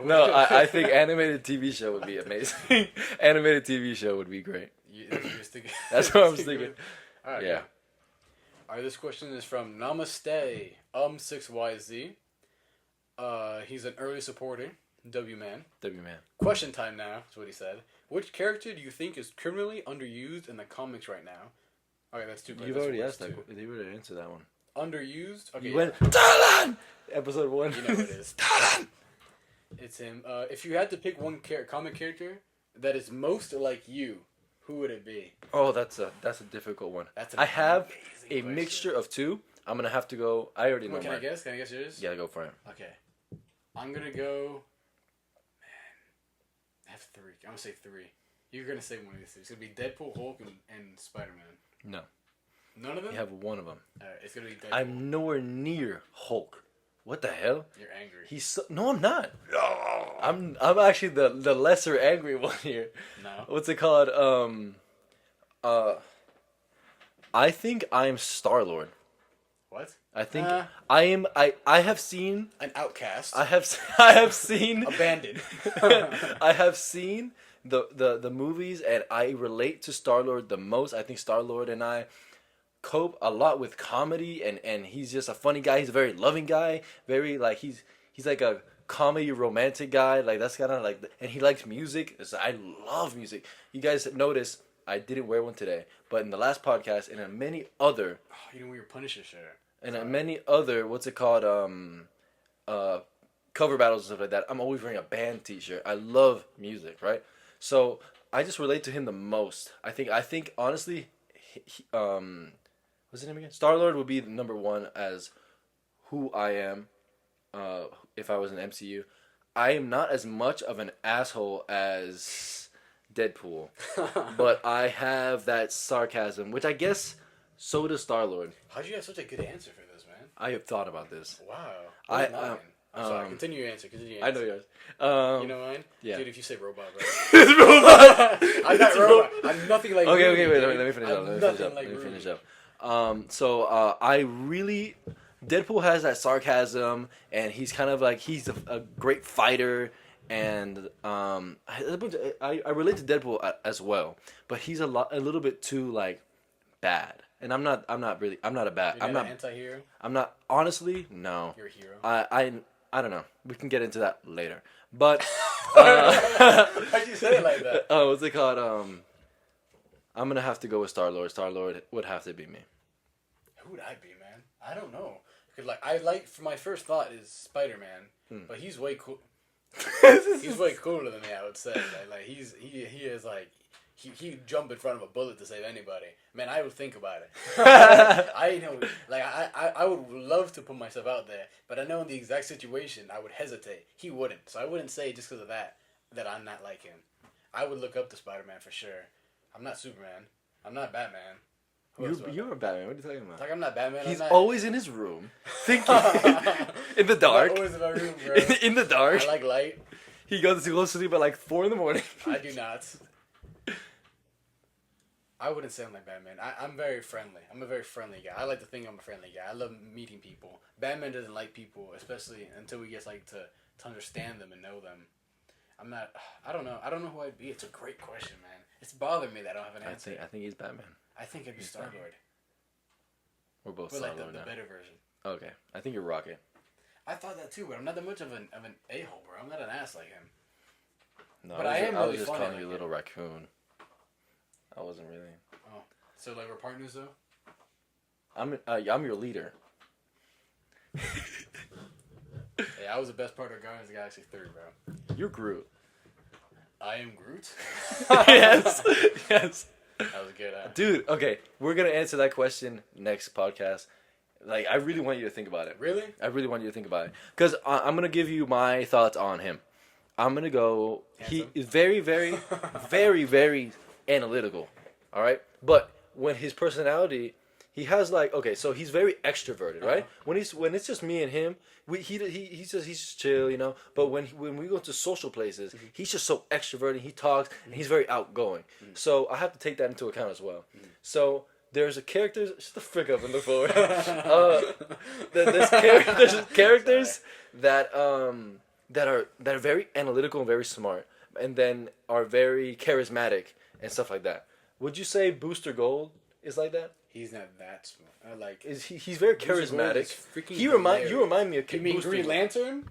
No, I think animated TV show would be amazing. Animated TV show would be great. That's what you're thinking. That's what I was thinking. All right. Yeah. All right. This question is from Namaste 6YZ. He's an early supporter. W man. Question time now. That's what he said. Which character do you think is criminally underused in the comics right now? Okay, that's two. You've already asked that. You already answered that one. Underused. Okay. You went Talon. Episode 1. You know what it is. Talon. It's him. If you had to pick one comic character that is most like you, who would it be? Oh, that's a difficult one. I have a mixture of two. I'm gonna have to go. I already know. Can I guess? Can I guess yours? Yeah, go for it. Okay. I'm gonna go. Man, I have three. I'm gonna say three. You're gonna say one of these three. It's gonna be Deadpool, Hulk, and Spider-Man. No. None of them? You have one of them. Alright, it's gonna be Deadpool. I'm nowhere near Hulk. What the hell? You're angry. No, I'm not. I'm actually the lesser angry one here. No. What's it called? I think I'm Star-Lord. What? I think I have seen an outcast. I have seen abandoned. I have seen the movies, and I relate to Star-Lord the most. I think Star-Lord and I cope a lot with comedy, and he's just a funny guy. He's a very loving guy. Very like he's like a comedy romantic guy. Like that's kind of like, and he likes music. So I love music. You guys notice I didn't wear one today, but in the last podcast and in many other, you didn't wear your Punisher shirt. And in many other, what's it called, cover battles and stuff like that, I'm always wearing a band T-shirt. I love music, right? So I just relate to him the most. I think honestly, what's his name again? Star-Lord would be the number one as who I am. If I was an MCU, I am not as much of an asshole as Deadpool, but I have that sarcasm, which I guess so does Star-Lord. How'd you have such a good answer for this, man? I have thought about this. Wow. I'm sorry. Continue your answer. I know yours. You know mine? Yeah. Dude, if you say robot, bro. It's robot. I'm not robot. I'm nothing like. Okay. Wait. Let me finish up. So I really. Deadpool has that sarcasm, and he's kind of like he's a great fighter, and I relate to Deadpool as well, but he's a little bit too like bad, and I'm not a bad. You're not an anti-hero. I'm not, honestly. No. You're a hero. I don't know. We can get into that later, but why'd you say it like that? Oh, what's it called? I'm gonna have to go with Star-Lord. Star-Lord would have to be me. Who would I be, man? I don't know. Cause my first thought is Spider-Man, but he's way cool. He's way cooler than me, I would say. Like he is like he'd jump in front of a bullet to save anybody. Man, I would think about it. I know, like I would love to put myself out there, but I know in the exact situation I would hesitate. He wouldn't, so I wouldn't say just because of that I'm not like him. I would look up to Spider-Man for sure. I'm not Superman. I'm not Batman. You're a Batman. What are you talking about? Like I'm not Batman. He's always in his room, thinking in the dark. I'm always in my room, bro. In the dark. I like light. He goes to sleep at like 4 a.m. I do not. I wouldn't say I'm like Batman. I'm very friendly. I'm a very friendly guy. I like to think I'm a friendly guy. I love meeting people. Batman doesn't like people, especially until we get like to understand them and know them. I'm not. I don't know. I don't know who I'd be. It's a great question, man. It's bothering me that I don't have an answer. I think he's Batman. I think I'd be Star-Lord. We're both Star-Lord like the better version. Okay, I think you're Rocket. I thought that too, but I'm not that much of an a-hole, bro. I'm not an ass like him. No, but I was really just funny calling you a like little raccoon. I wasn't really. Oh, so like we're partners though. I'm your leader. Hey, I was the best part of Guardians of the Galaxy 3, bro. You're Groot. I am Groot. Yes. That was good, dude. Okay, we're gonna answer that question next podcast. Like, I really want you to think about it. Really? I really want you to think about it, because I'm gonna give you my thoughts on him. I'm gonna go. Handsome. He is very, very, very, very analytical. All right, but when his personality, he has like okay, so he's very extroverted, right? Uh-huh. When it's just me and him, he's just chill, you know. But when we go to social places, he's just so extroverted. He talks and he's very outgoing. So I have to take that into account as well. So there's a character. Shut the frick up in the phone. There's characters that are very analytical and very smart, and then are very charismatic and stuff like that. Would you say Booster Gold is like that? He's not that smart. Like, Is he's very Booster Gold charismatic. is freaking You remind me of You mean Booster Green Gold. Lantern?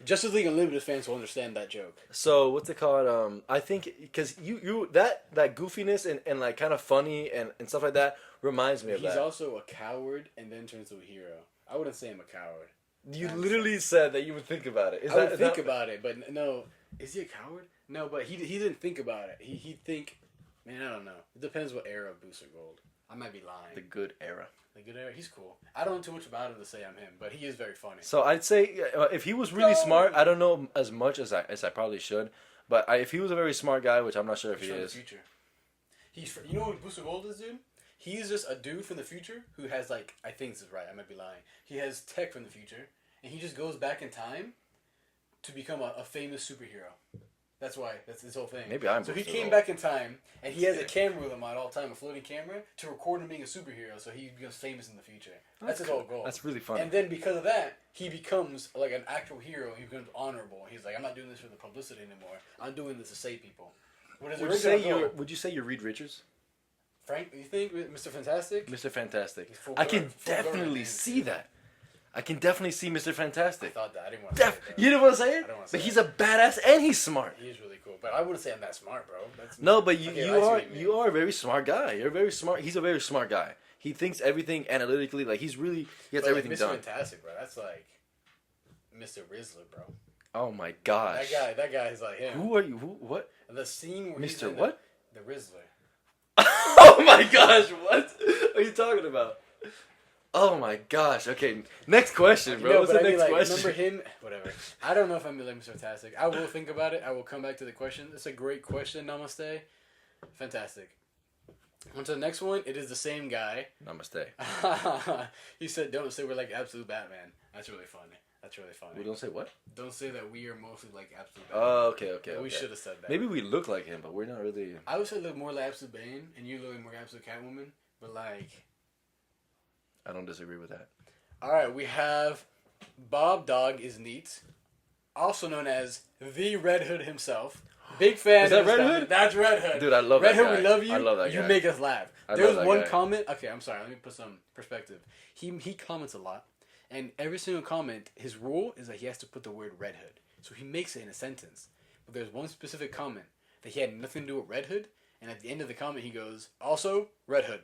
Justice League Unlimited fans will understand that joke. So what's it called? I think because that goofiness and like kind of funny and stuff like that reminds me of He's that. also a coward and then turns into a hero. I wouldn't say I'm a coward. You literally said that you would think about it. I would think about it, but no. Is he a coward? No, but he didn't think about it. He'd think, man, I don't know. It depends what era of Booster Gold. I might be lying. the good era. The good era? He's cool. I don't know too much about him to say I'm him, but he is very funny. So I'd say if he was really smart, I don't know as much as I probably should, but if he was a very smart guy, which I'm not sure if he From the is. future. You know what Booster Gold is, dude? He's just a dude from the future who has like, I think this is right. I might be lying. He has tech from the future, and he just goes back in time to become a famous superhero. That's why. That's his whole thing. Maybe I'm So he Booster came Gold. back in time, and he has a camera with him at all time, a floating camera, to record him being a superhero, so he becomes famous in the future. That's his whole goal. That's really funny. And then because of that, he becomes like an actual hero. He becomes honorable. He's like, I'm not doing this for the publicity anymore. I'm doing this to save people. What is Would you say you're Reed Richards? Frank? You think Mr. Fantastic? Mr. Fantastic. He's full I can guard- full guard definitely man. see that. I can definitely see Mr. I Fantastic. thought that. I didn't want to say it. You didn't want to say it? I don't wanna say But it. he's a badass and he's smart. He is really cool, but I wouldn't say I'm that smart, bro. That's No, but you Okay, I see what you mean. you are a very smart guy. You're very smart. He's a very smart guy. He thinks everything analytically. Like he gets But, everything Mr. done. Fantastic, bro. That's like Mr. Rizzler, bro. Oh my gosh. That guy is like him. Who are you? Who? What? The scene where he's Mr. in What? The Rizzler. Oh my gosh! What are you talking about? Oh my gosh! Okay, next question, bro. No, What's but the I mean, next like, question? remember him? Whatever. I don't know if I'm like Mr. Fantastic. I will think about it. I will come back to the question. It's a great question. Namaste. Fantastic. On to the next one. It is the same guy. Namaste. He said, "Don't say we're like absolute Batman." That's really funny. That's really funny. We don't say what? Don't say that we are mostly like absolute Batman. Oh, okay. We should have said that. Maybe we look like him, but we're not really. I would say look more like absolute Bane, and you look more like absolute Catwoman. But like, I don't disagree with that. all right, we have Bob Dog is neat, also known as the Red Hood himself. Big fan. Is that of this Red guy. Hood? That's Red Hood. Dude, I love Red that Hood. guy. We love you. I love that You guy. make us laugh. I There love was that one guy. comment. Okay, I'm sorry. Let me put some perspective. He comments a lot, and every single comment, his rule is that he has to put the word Red Hood. So he makes it in a sentence. But there's one specific comment that he had nothing to do with Red Hood, and at the end of the comment he goes, also Red Hood.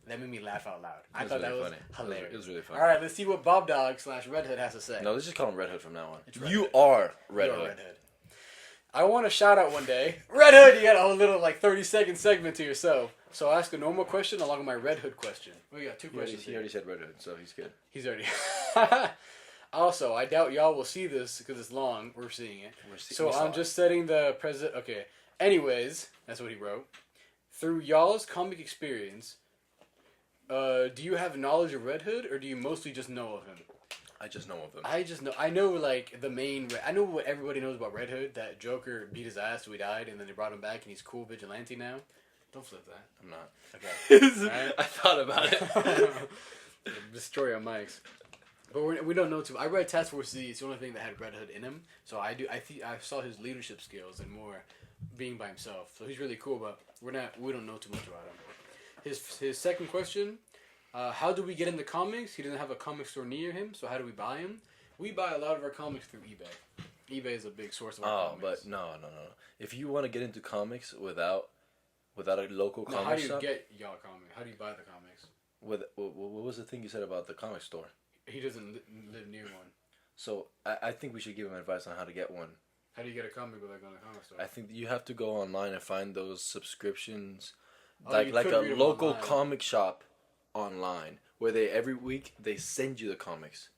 That made me laugh out loud. I thought that was hilarious. It was really funny. All right, let's see what Bob Dog / Red Hood has to say. No, let's just call him Red Hood from now on. It's Red You Hood. are Red You're Hood. Red Hood. I want a shout out one day. Red Hood, you got a whole little like 30-second segment to yourself. So I'll ask a normal question along with my Red Hood question. We got two questions. He already said Red Hood, so he's good. He's already. Also, I doubt y'all will see this because it's long. We're seeing it. So I'm just setting the present. Okay. Anyways, that's what he wrote. Through y'all's comic experience, do you have knowledge of Red Hood, or do you mostly just know of him? I just know of them. I know like the main. I know what everybody knows about Red Hood. That Joker beat his ass, so he died, and then they brought him back, and he's cool vigilante now. Don't flip that. I'm not. Okay. Right? I thought about it. Destroy our mics. But we don't know too. I read Task Force Z. It's the only thing that had Red Hood in him. So I saw his leadership skills and more being by himself. So he's really cool, but we don't know too much about him. His second question. How do we get into comics? He doesn't have a comic store near him, so how do we buy them? We buy a lot of our comics through eBay. eBay is a big source of our comics. But no. If you want to get into comics without a local comic how do you shop, get y'all comics? How do you buy the comics? what was the thing you said about the comic store? He doesn't live near one. So I think we should give him advice on how to get one. How do you get a comic without going to a comic store? I think you have to go online and find those subscriptions, Oh, like you a could read 'em local online. comic shop online, where they every week they send you the comics.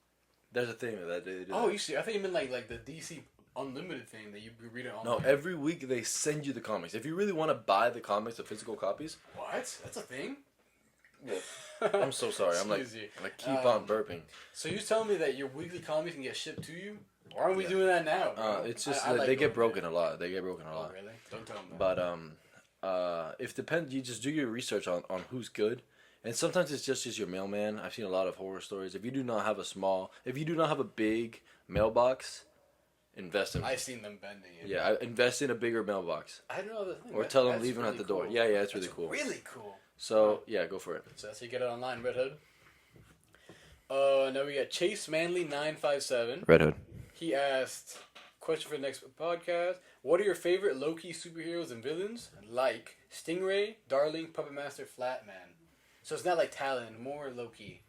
There's a thing that they do. Oh, you see? I thought you meant like the DC Unlimited thing that you read it No, online. every week they send you the comics. If you really want to buy the comics, the physical copies, What? That's a thing? I'm so sorry. I'm like, Excuse you. I keep on burping. So you're telling me that your weekly comics can get shipped to you? Why aren't we doing that now, bro? It's just I that like they get doing broken that. a lot. They get broken a Oh, lot. really? Don't tell them that. But if depend, you just do your research on who's good, and sometimes it's just your mailman. I've seen a lot of horror stories. If you do not have a big mailbox, invest in. I've seen them bending it. Yeah, invest in a bigger mailbox, I don't know the thing. or tell them leave them at the door. Cool. Yeah, it's really That's cool. Really cool. So yeah, go for it. So that's how you get it online, Red Hood. Now we got Chase Manley 957. Red Hood. He asked, question for the next podcast: what are your favorite low-key superheroes and villains? Like Stingray, Darling, Puppet Master, Flatman. So it's not like Talon, more low-key.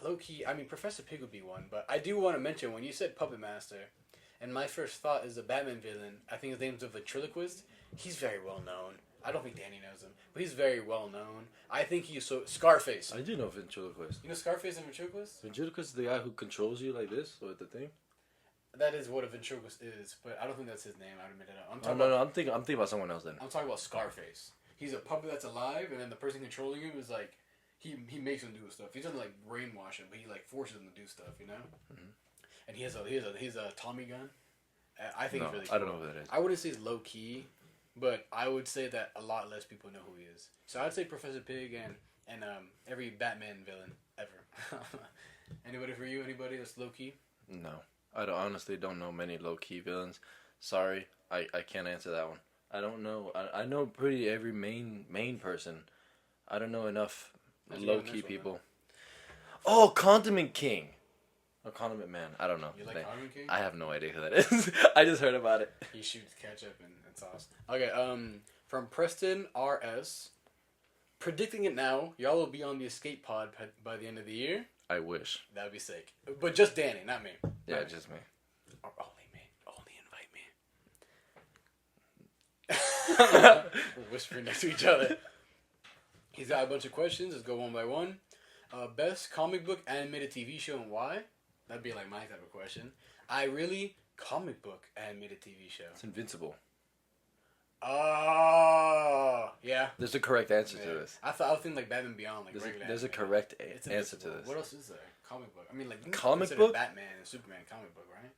Low-key, I mean, Professor Pig would be one, but I do want to mention, when you said Puppet Master, and my first thought is the Batman villain, I think his name's the Ventriloquist. He's very well known. I don't think Danny knows him, but he's very well known. I think he's Scarface. I do know Ventriloquist. You know Scarface and Ventriloquist? Ventriloquist is the guy who controls you like this with the thing. That is what a ventriloquist is, but I don't think that's his name. I would admit it. I'm thinking about someone else then. I'm talking about Scarface. He's a puppet that's alive, and then the person controlling him is like, he makes him do stuff. He doesn't like brainwash him, but he like forces him to do stuff, you know. Mm-hmm. And he's a Tommy gun. I think it's really cool. I don't know who that is. I wouldn't say he's low key, but I would say that a lot less people know who he is. So I'd say Professor Pig and every Batman villain ever. Anybody for you? Anybody that's low key? No. I honestly don't know many low-key villains. Sorry, I can't answer that one. I don't know. I know pretty every main person. I don't know enough low-key people. Oh, Condiment King. Or Condiment Man. I don't know. You like Condiment King? I have no idea who that is. I just heard about it. He shoots ketchup and sauce. Okay, from Preston RS. Predicting it now, y'all will be on the escape pod by the end of the year. I wish. That would be sick. But just Danny, not me. Yeah, not just me. Or only me. Only invite me. We're whispering next to each other. He's got a bunch of questions. Let's go one by one. Best comic book animated TV show and why? That'd be like my type of question. Comic book animated TV show. It's Invincible. Oh, yeah. There's a correct answer to this. I was thinking like Batman Beyond, like there's a correct answer to this. What else is there? Comic book. I mean, like you comic consider book. Batman and Superman comic book, right?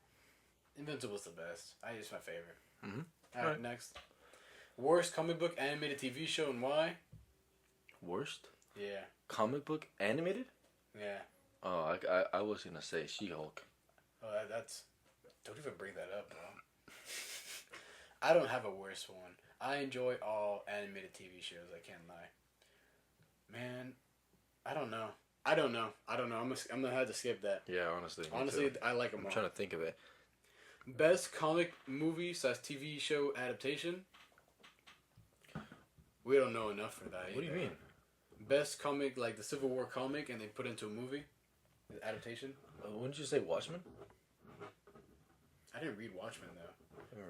Invincible's the best. It's my favorite. Mm-hmm. All right, next. Worst comic book animated TV show and why? Worst? Yeah. Comic book animated? Yeah. Oh, I was gonna say She-Hulk. Oh, that's. Don't even bring that up, bro. I don't have a worse one. I enjoy all animated TV shows. I can't lie. Man, I don't know. I'm gonna have to skip that. Yeah, honestly. I like them all. I'm trying to think of it. Best comic movie / TV show adaptation. We don't know enough for that. What do you mean? Best comic, like the Civil War comic, and they put it into a movie adaptation. Wouldn't you say Watchmen? I didn't read Watchmen though.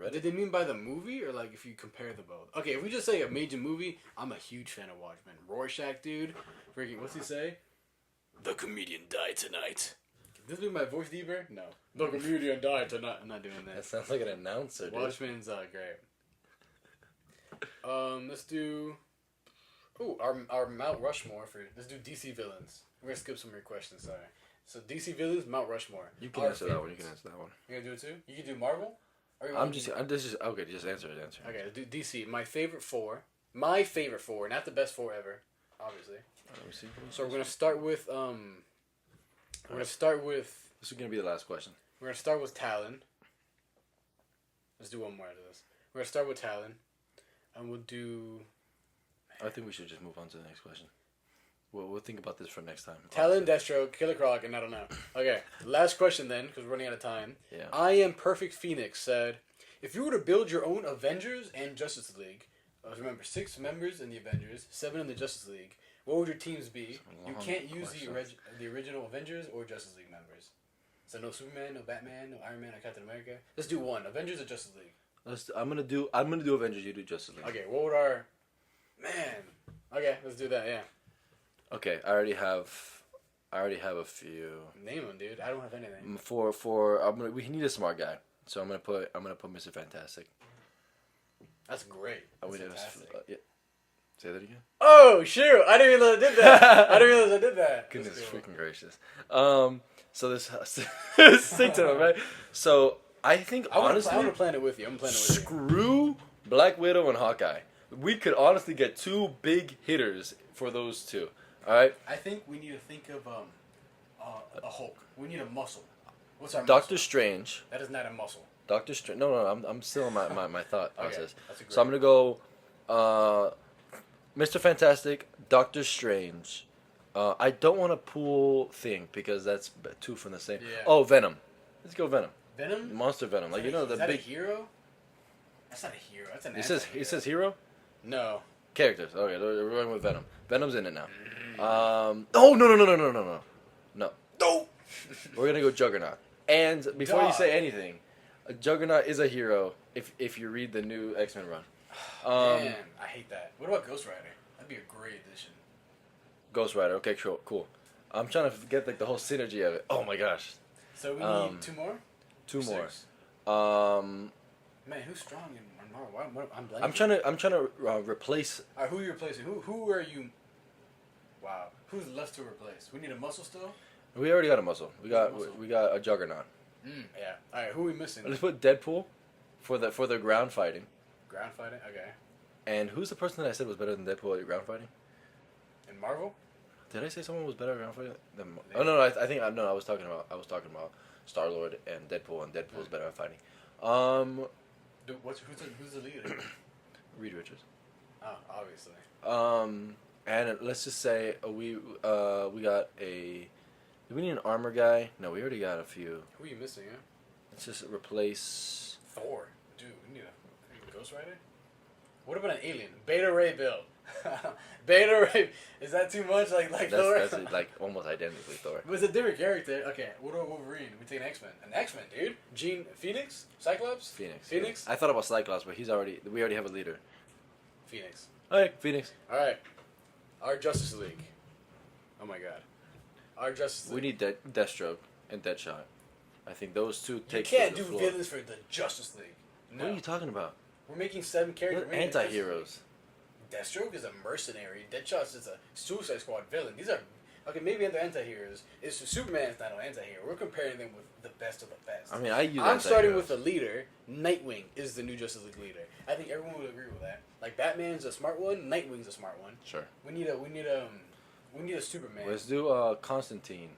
Did they mean by the movie or like if you compare the both? Okay, if we just say a major movie, I'm a huge fan of Watchmen. Rorschach, dude. Freaking, what's he say? The comedian died tonight. Can this be my voice deeper? No. The comedian died tonight. I'm not doing that. That sounds like an announcer, dude. Watchmen's great. Let's do. Ooh, our Mount Rushmore for. Let's do DC villains. We're gonna skip some of your questions. Sorry. So DC villains, Mount Rushmore. You can answer that one. You can answer that one. You gonna do it too? You can do Marvel. Just okay. Just answer it. Okay, let's do DC. My favorite four, not the best four ever, obviously. So we're gonna start with This is gonna be the last question. We're gonna start with Talon. Let's do one more out of this. We're gonna start with Talon, and we'll do. I think we should just move on to the next question. We'll think about this for next time. Talon, Deathstroke, Killer Croc, and I don't know. Okay, last question then, because we're running out of time. Yeah. I Am Perfect Phoenix said, if you were to build your own Avengers and Justice League, remember 6 members in the Avengers, 7 in the Justice League, what would your teams be? You can't use the original Avengers or Justice League members. So no Superman, no Batman, no Iron Man, no Captain America. Let's do one, Avengers or Justice League. I'm gonna do Avengers. You do Justice League. Okay, what would our man? Okay, let's do that. Yeah. Okay, I already have a few. Name them, dude. I don't have anything. We need a smart guy, so I'm gonna put Mr. Fantastic. That's great. That's fantastic. Say that again. Oh, shoot. I didn't realize I did that. I didn't realize I did that. Goodness Cool. freaking gracious. So this stick to it, right? So I think I want honestly, to plan it with you. I'm planning it with you. screw Black Widow and Hawkeye. We could honestly get two big hitters for those two. All right. I think we need to think of a Hulk. We need a muscle. What's our Doctor muscle? Strange. That is not a muscle. Doctor Strange. No, I'm still in my thought Okay, process. that's a great So I'm gonna go, Mr. Fantastic, Doctor Strange. I don't want to pull Thing because that's two from the same. Yeah. Oh, Venom. Let's go Venom. Venom? Monster Venom. Like, you know, the is that big. a hero? That's not a hero. That's an It says hero. No. Characters. Okay, we're going with Venom. Venom's in it now. Oh no. No. We're gonna go Juggernaut. And before you Dog. say anything, Juggernaut is a hero if you read the new X-Men run. Man, I hate that. What about Ghost Rider? That'd be a great addition. Ghost Rider. Okay, cool. I'm trying to get like the whole synergy of it. Oh my gosh. So we need two more? Two more. Six? Man, who's strong in Marvel? I'm blanking. I'm trying to replace. All right, who are you replacing? Who are you? Wow. Who's left to replace? We need a muscle still? We already got a muscle. We got Muscle. we got a Juggernaut. Yeah. All right, who are we missing? Let's put Deadpool for the ground fighting. Ground fighting? Okay. And who's the person that I said was better than Deadpool at ground fighting? In Marvel? Did I say someone was better at ground fighting? Oh no, I think I was talking about Star-Lord and Deadpool, and Deadpool's better at fighting. Who's the leader? Reed Richards. Oh, obviously. And let's just say we got a. Do we need an armor guy? No, we already got a few. Who are you missing? Yeah. Let's just replace. Thor. Dude, we need a Ghost Rider. What about an alien? Beta Ray Bill. Beta Ray. Is that too much? Like Thor? That's like almost identically Thor. But it's a different character. Okay, what about Wolverine? We take an X-Men. An X-Men, dude. Phoenix? Cyclops? Phoenix. I thought about Cyclops, but we already have a leader. Phoenix. Okay, Phoenix. All right. Our Justice League. Oh my God. Our Justice League. We need Deathstroke and Deadshot. I think those two You take. can't the do floor. villains for the Justice League. No. What are you talking about? We're making 7 characters. They're anti-heroes. Deathstroke is a mercenary. Deadshot is a Suicide Squad villain. These are okay. Maybe they're anti-heroes. Superman is not an anti-hero. We're comparing them with the best of the best. I mean, I'm I'm starting with the leader. Nightwing is the new Justice League leader. I think everyone would agree with that. Like Batman's a smart one. Nightwing's a smart one. Sure. We need a Superman. Let's do Constantine.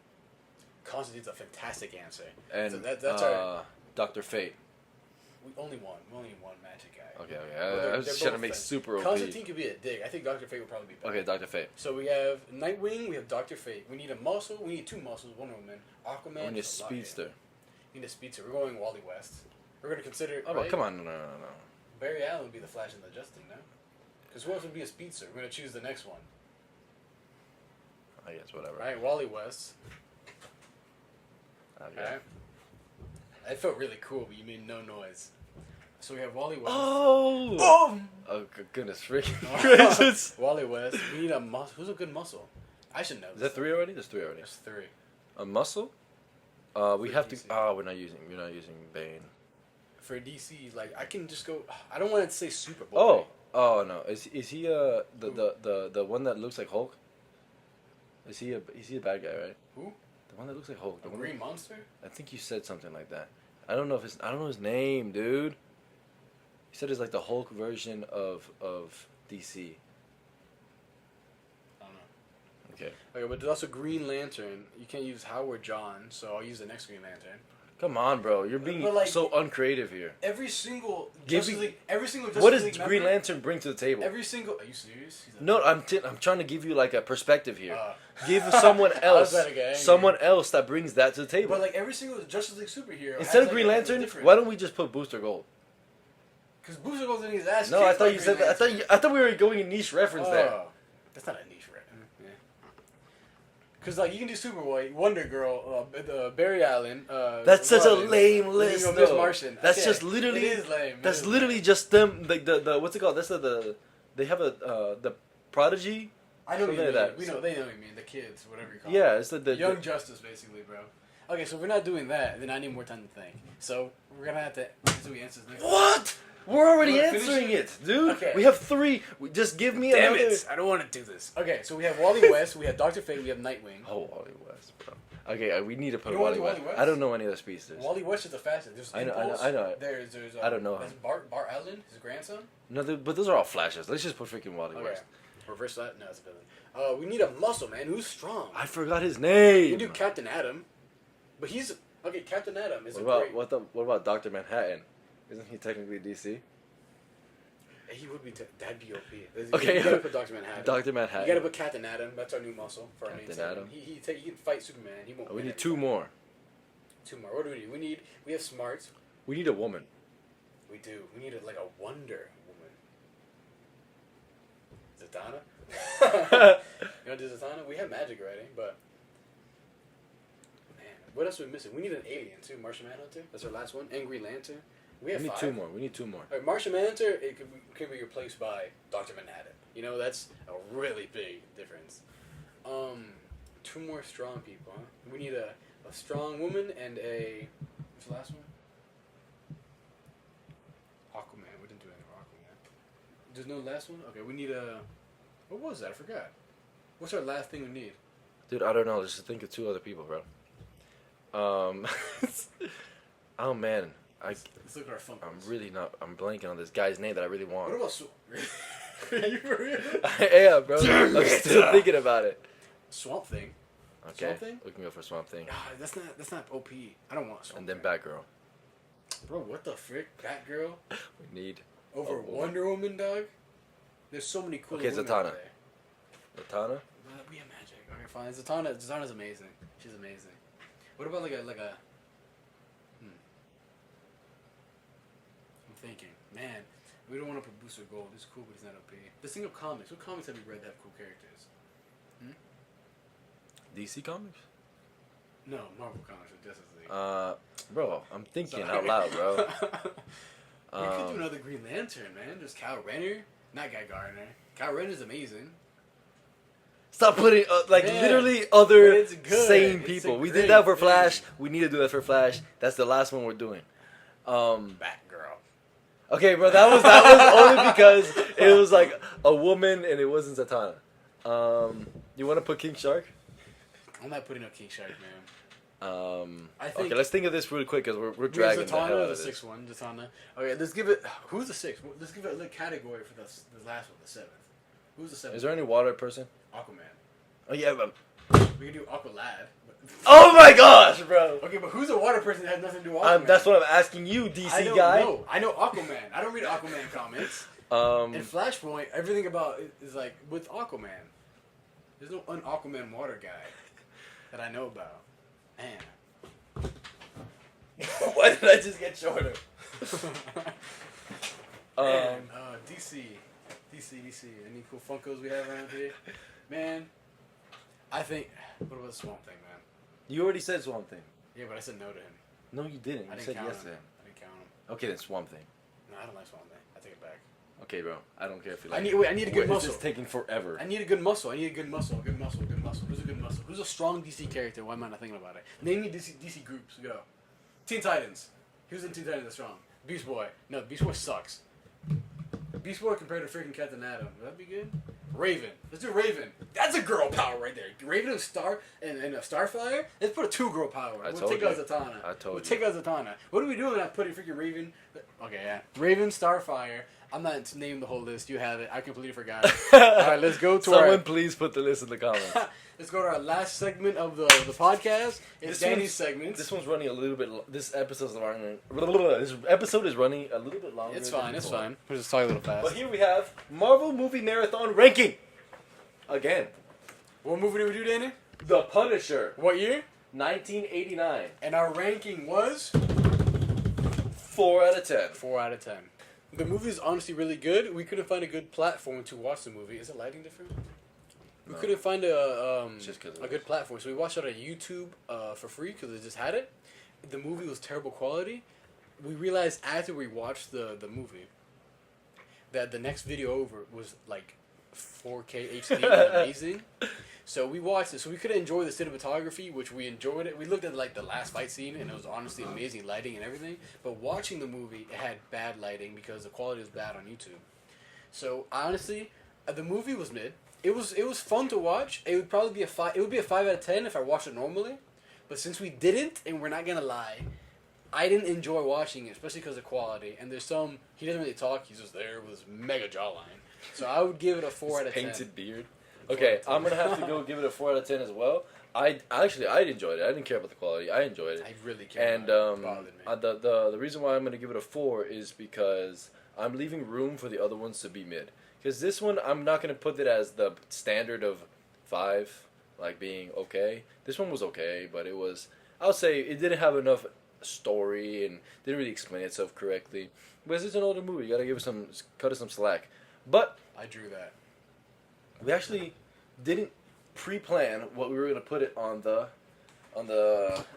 Constantine's a fantastic answer. And So that's our. Dr. Fate. We only one magic guy. Okay. Well, I was they're just trying to both make fun. super OP. Constantine could be a dig. I think Dr. Fate would probably be better. Okay, Dr. Fate. So we have Nightwing, we have Dr. Fate. We need a muscle. We need 2 muscles, Wonder Woman. Aquaman. We need a is lot, speedster. yeah. We need a speedster. We're going Wally West. We're going to consider. Oh, right? come on. No. Barry Allen would be the Flash and the Justin, no? Because who else would be a speedster? We're going to choose the next one. I guess, whatever. All right, Wally West. Okay. All right. That felt really cool, but you made no noise. So we have Wally West. Oh, goodness freaking gracious. Wally West. We need a muscle. Who's a good muscle? I should know. Is that 3 already? There's 3 already. There's 3. A muscle? We For have to. DC. We're not using Bane. For DC, like I can just go. I don't want to say Super Bowl. Oh no. Is he the one that looks like Hulk? Is he a bad guy, right? Who? The one that looks like Hulk. A The one Green Monster? I think you said something like that. I don't know his name, dude. He said it's like the Hulk version of DC. I don't know. Okay. Okay, but there's also Green Lantern. You can't use Howard John, so I'll use the next Green Lantern. Come on, bro. You're being But, like, so uncreative here. Every single Give Justice me- League, every single Justice What does League Green member, Lantern bring to the table? Every single. Are you serious? He's a- No, I'm trying to give you like a perspective here. Uh, Give someone I was else, about to get angry. someone else that brings that to the table. But like every single Justice League superhero. Instead of has, Green like, Lantern, different- why don't we just put Booster Gold? Because Booster goes in his ass. No, I thought you said that. I thought we were going a niche reference there. That's not a niche reference. Yeah. Because like you can do Superboy, Wonder Girl, Barry Allen. That's such a Robin, lame list, you know, Miss though. Martian. That's Okay, just literally. It is lame. That's literally just them. Like the what's it called? That's they have the Prodigy. I know what you something mean. like that. We know they know what you mean. The kids, whatever you call Yeah, them. it's the Young Justice, basically, bro. Okay, so if we're not doing that, then I need more time to think. So we're gonna have to. So we answer this next. What? We're already You wanna finish answering it? it, dude. Okay. We have 3. Just give me Damn another. it! I don't want to do this. Okay, so we have Wally West, we have Dr. Fate, we have Nightwing. Oh, Wally West, bro. Okay, we need to put You don't wanna Wally do West. Wally West? I don't know any of the speedsters. Wally West is the fastest. There's I know, Impulse. I know. There's I don't know That's him. Bart Allen, his grandson. No, but those are all flashes. Let's just put freaking Wally Okay. West. Reverse that. No, it's a villain. We need a muscle man who's strong. I forgot his We name. do Captain Adam, but he's okay. Captain Adam is What about Dr. Manhattan? Isn't he technically DC? He would be. That'd be OP. Okay, You gotta put Dr. Manhattan. Dr. You Manhattan. gotta put Captain Adam. That's our new muscle for our main Captain segment. Adam. He can fight Superman. He won't. We win need every 2 time. more. 2 more. What do we need? We have smarts. We need a woman. We do. We need like a Wonder Woman. Zatanna. You want to do Zatanna? We have magic already, but man, what else are we missing? We need an alien too. Martian Manhunter. That's our last one. Angry Lantern. We have We need 5. 2 more. We need 2 more. All right, Martian Manhunter. It could be replaced by Dr. Manhattan. You know, that's a really big difference. 2 more strong people. Huh? We need a strong woman and a. What's the last one? Aquaman. We didn't do anything with Aquaman. There's no last one? Okay, we need a. What was that? I forgot. What's our last thing we need? Dude, I don't know. Just think of 2 other people, bro. Oh man, Let's look at our Funkos. I'm really not. I'm blanking on this guy's name that I really want. What about Are you for real? Yeah, bro. I'm still thinking about it. Swamp Thing. Okay, Swamp Thing? we can go for Swamp Thing, Ah, that's not OP. I don't want Swamp and then Thing. Batgirl. Bro, what the frick? Batgirl We need over a woman. Wonder Woman, dog. There's so many cool. Okay, women Zatanna. out there. Zatanna. But we have magic. Okay, fine. Zatanna's amazing. She's amazing. What about like a I'm thinking, man, we don't want to put Booster Gold. It's cool, but he's not OP. Let's think of comics. What comics have we read that have cool characters? DC Comics. No, Marvel comics or Justice League. Bro, I'm thinking out loud, bro. We could do another Green Lantern, man. There's Kyle Renner, not Guy Gardner. Kyle Renner's amazing. Stop putting Yeah, literally other it's good. same It's people. a We great did that for thing. Flash. We need to do that for Flash. That's the last one we're doing. Batgirl. Okay, bro, that was only because it was like a woman and it wasn't Zatanna. You want to put King Shark? I'm not putting up King Shark, man. I Okay, think let's think of this really quick because we're we have dragging the hell out Zatanna, of the this. 6th one. Zatanna. Okay, let's give it. Who's the 6th? Let's give it a little category for the last one, the 7th. Who's the 7th? Is there any water person? Aquaman. Oh yeah, but... We can do Aqualad. Oh my gosh, bro! Okay, but who's a water person that has nothing to do with Aquaman? That's what I'm asking you, DC I don't guy. know. I know Aquaman. I don't read Aquaman comics. And Flashpoint, everything about it is like with Aquaman. There's no un-Aquaman water guy that I know about. Man. Why did I just get shorter? Man, DC. Any cool Funkos we have around here? Man, I think. What about Swamp Thing, man? You already said Swamp Thing. Yeah, but I said no to him. No, you didn't. I You didn't said count yes to him. him. I didn't count him. Okay, then Swamp Thing. No, I don't like Swamp Thing. I take it back. Okay, bro. I don't care if you I like. need a good muscle. This is taking forever. I need a good muscle. Who's a good muscle? Who's a strong DC character? Why am I not thinking about it? Name me DC groups. Go. Teen Titans. Who's in Teen Titans that's strong? Beast Boy. No, Beast Boy sucks. Beast Boy compared to freaking Captain Atom. Would that be good? Raven. Let's do Raven. That's a girl power right there. Raven and Starfire. Let's put a 2 girl power. I We'll told take you. out Zatanna. I told We'll you. take out Zatanna. What are we doing? I putting freaking Raven. Okay, yeah. Raven, Starfire. I'm not naming the whole list. You have it. I completely forgot. All right, let's go to Someone please put the list in the comments. Let's go to our last segment of the podcast. It's Danny's segment. This one's running a little bit. This episode is running a little bit longer. It's than fine. It's before. fine. We'll just talk a little fast. But here we have Marvel Movie Marathon ranking. Again, What movie did we do, Danny? The Punisher, What year? 1989. And our ranking was 4 out of 10. 4 out of 10. The movie is honestly really good. We couldn't find a good platform to watch the movie. Is the lighting different? We No. couldn't find Just 'cause it a good platform, so we watched it on YouTube for free because it just had it. The movie was terrible quality. We realized after we watched the movie that the next video over was like 4K HD and amazing. So we watched it. So we could enjoy the cinematography, which we enjoyed it. We looked at like the last fight scene, and it was honestly amazing lighting and everything. But watching the movie, it had bad lighting because the quality was bad on YouTube. So honestly, the movie was mid. It was fun to watch. It would probably be a 5. It would be a 5 out of 10 if I watched it normally. But since we didn't, and we're not gonna lie, I didn't enjoy watching it, especially because of quality. And there's some he doesn't really talk. He's just there with his mega jawline. So I would give it a 4 out of 10. Painted beard. Okay, I'm gonna have to go give it a 4 out of 10 as well. I enjoyed it. I didn't care about the quality. I enjoyed it. I really cared. And It bothered me. the reason why I'm gonna give it a 4 is because I'm leaving room for the other ones to be mid. Because this one, I'm not gonna put it as the standard of 5, like being okay. This one was okay, but it was. I'll say it didn't have enough story and didn't really explain itself correctly. Because it's an older movie, you gotta cut it some slack. But I drew that. we actually didn't pre-plan what we were gonna put it on the.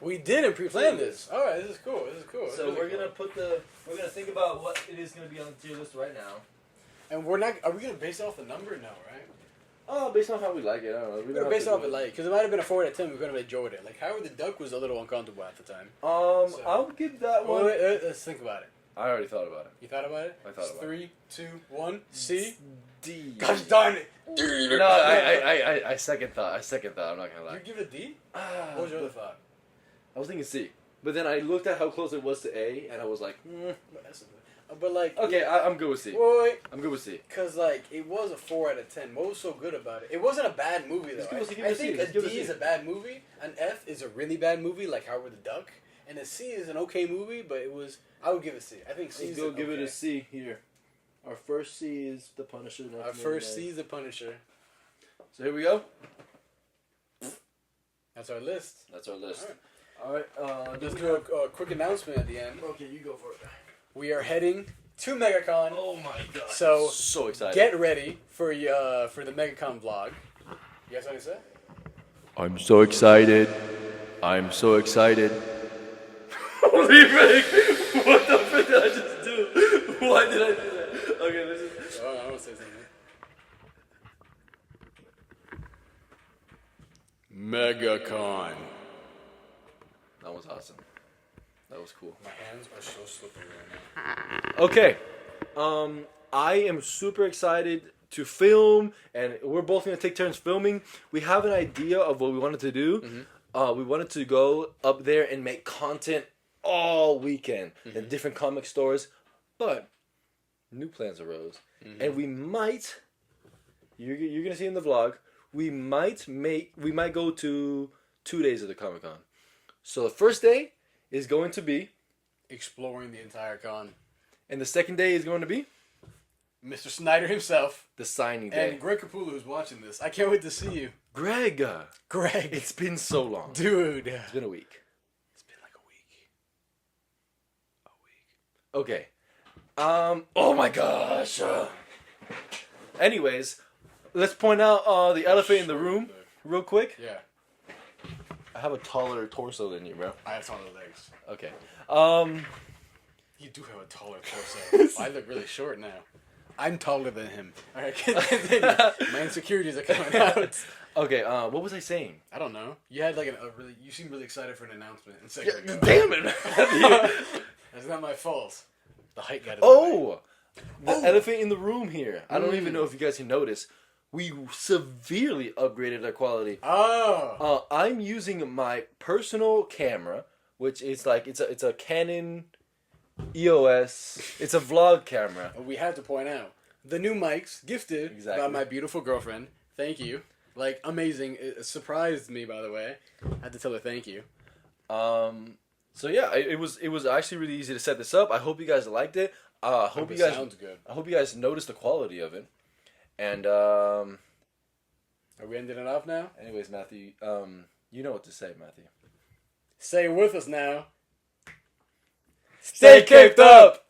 We didn't pre-plan this. All right, this is cool. So we're gonna think about what it is gonna be on the tier list right now. And we're not. Are we gonna base it off the number? No, right? Oh, based on how we like it, I don't know. We're gonna base it off it like because it might have been a 4 out of 10. We could have enjoyed it. Like Howard the Duck was a little uncomfortable at the time. So, I would give that one. Wait, let's think about it. I already thought about it. You thought about it? I thought about 3, 2, 1. C. D. Gosh darn it! No, I second thought. I'm not gonna lie. You give it a D? What was your other thought? I was thinking C, but then I looked at how close it was to A, and I was like, But like, okay, I'm good with C. Wait. I'm good with C. Cause like it was a 4 out of 10. What was so good about it? It wasn't a bad movie though. I think a D is a bad movie. An F is a really bad movie, like Howard the Duck. And a C is an okay movie, but it was. I would give it C. I think C. Let's go give it a C here. Our first C is The Punisher. Our first C is The Punisher. So here we go. That's our list. All right. Let's do a quick announcement at the end. Okay, you go for it. We are heading to MegaCon. Oh my god! So excited. Get ready for the MegaCon vlog. You guys want to say? I'm so excited. Remake. What the fuck did I just do? Why did I do that? Okay, listen. Oh, I want to say something. MegaCon. That was awesome. That was cool. My hands are so slippery right now. Okay. I am super excited to film, and we're both going to take turns filming. We have an idea of what we wanted to do. Mm-hmm. We wanted to go up there and make content all weekend in different comic stores, but new plans arose, and we might. You're going to see in the vlog. We might go to 2 days of the Comic-Con. So the first day is going to be exploring the entire con. And the second day is going to be Mr. Snyder himself. The signing day. And Greg Capullo who's watching this. I can't wait to see you. Greg. It's been so long. Dude. It's been a week. It's been like a week. Okay. Oh my gosh. Anyways, let's point out the elephant in the room real quick. Yeah. I have a taller torso than you, bro. I have taller legs. Okay. You do have a taller torso. I look really short now. I'm taller than him. All right, continue. My insecurities are coming out. Okay. What was I saying? I don't know. You had like you seemed really excited for an announcement. Yeah, damn it! That's not my fault. The height got. The elephant in the room here. I don't even know if you guys can notice. We severely upgraded our quality. Oh. I'm using my personal camera, which is like it's a Canon EOS. It's a vlog camera. We have to point out the new mics gifted by my beautiful girlfriend. Thank you. Like amazing. It surprised me, by the way. I had to tell her thank you. So yeah, it was actually really easy to set this up. I hope you guys liked it. Hope you guys sounds good. I hope you guys noticed the quality of it. And are we ending it off now? Anyways, Matthew, you know what to say, Matthew. Stay with us now. Stay caped up.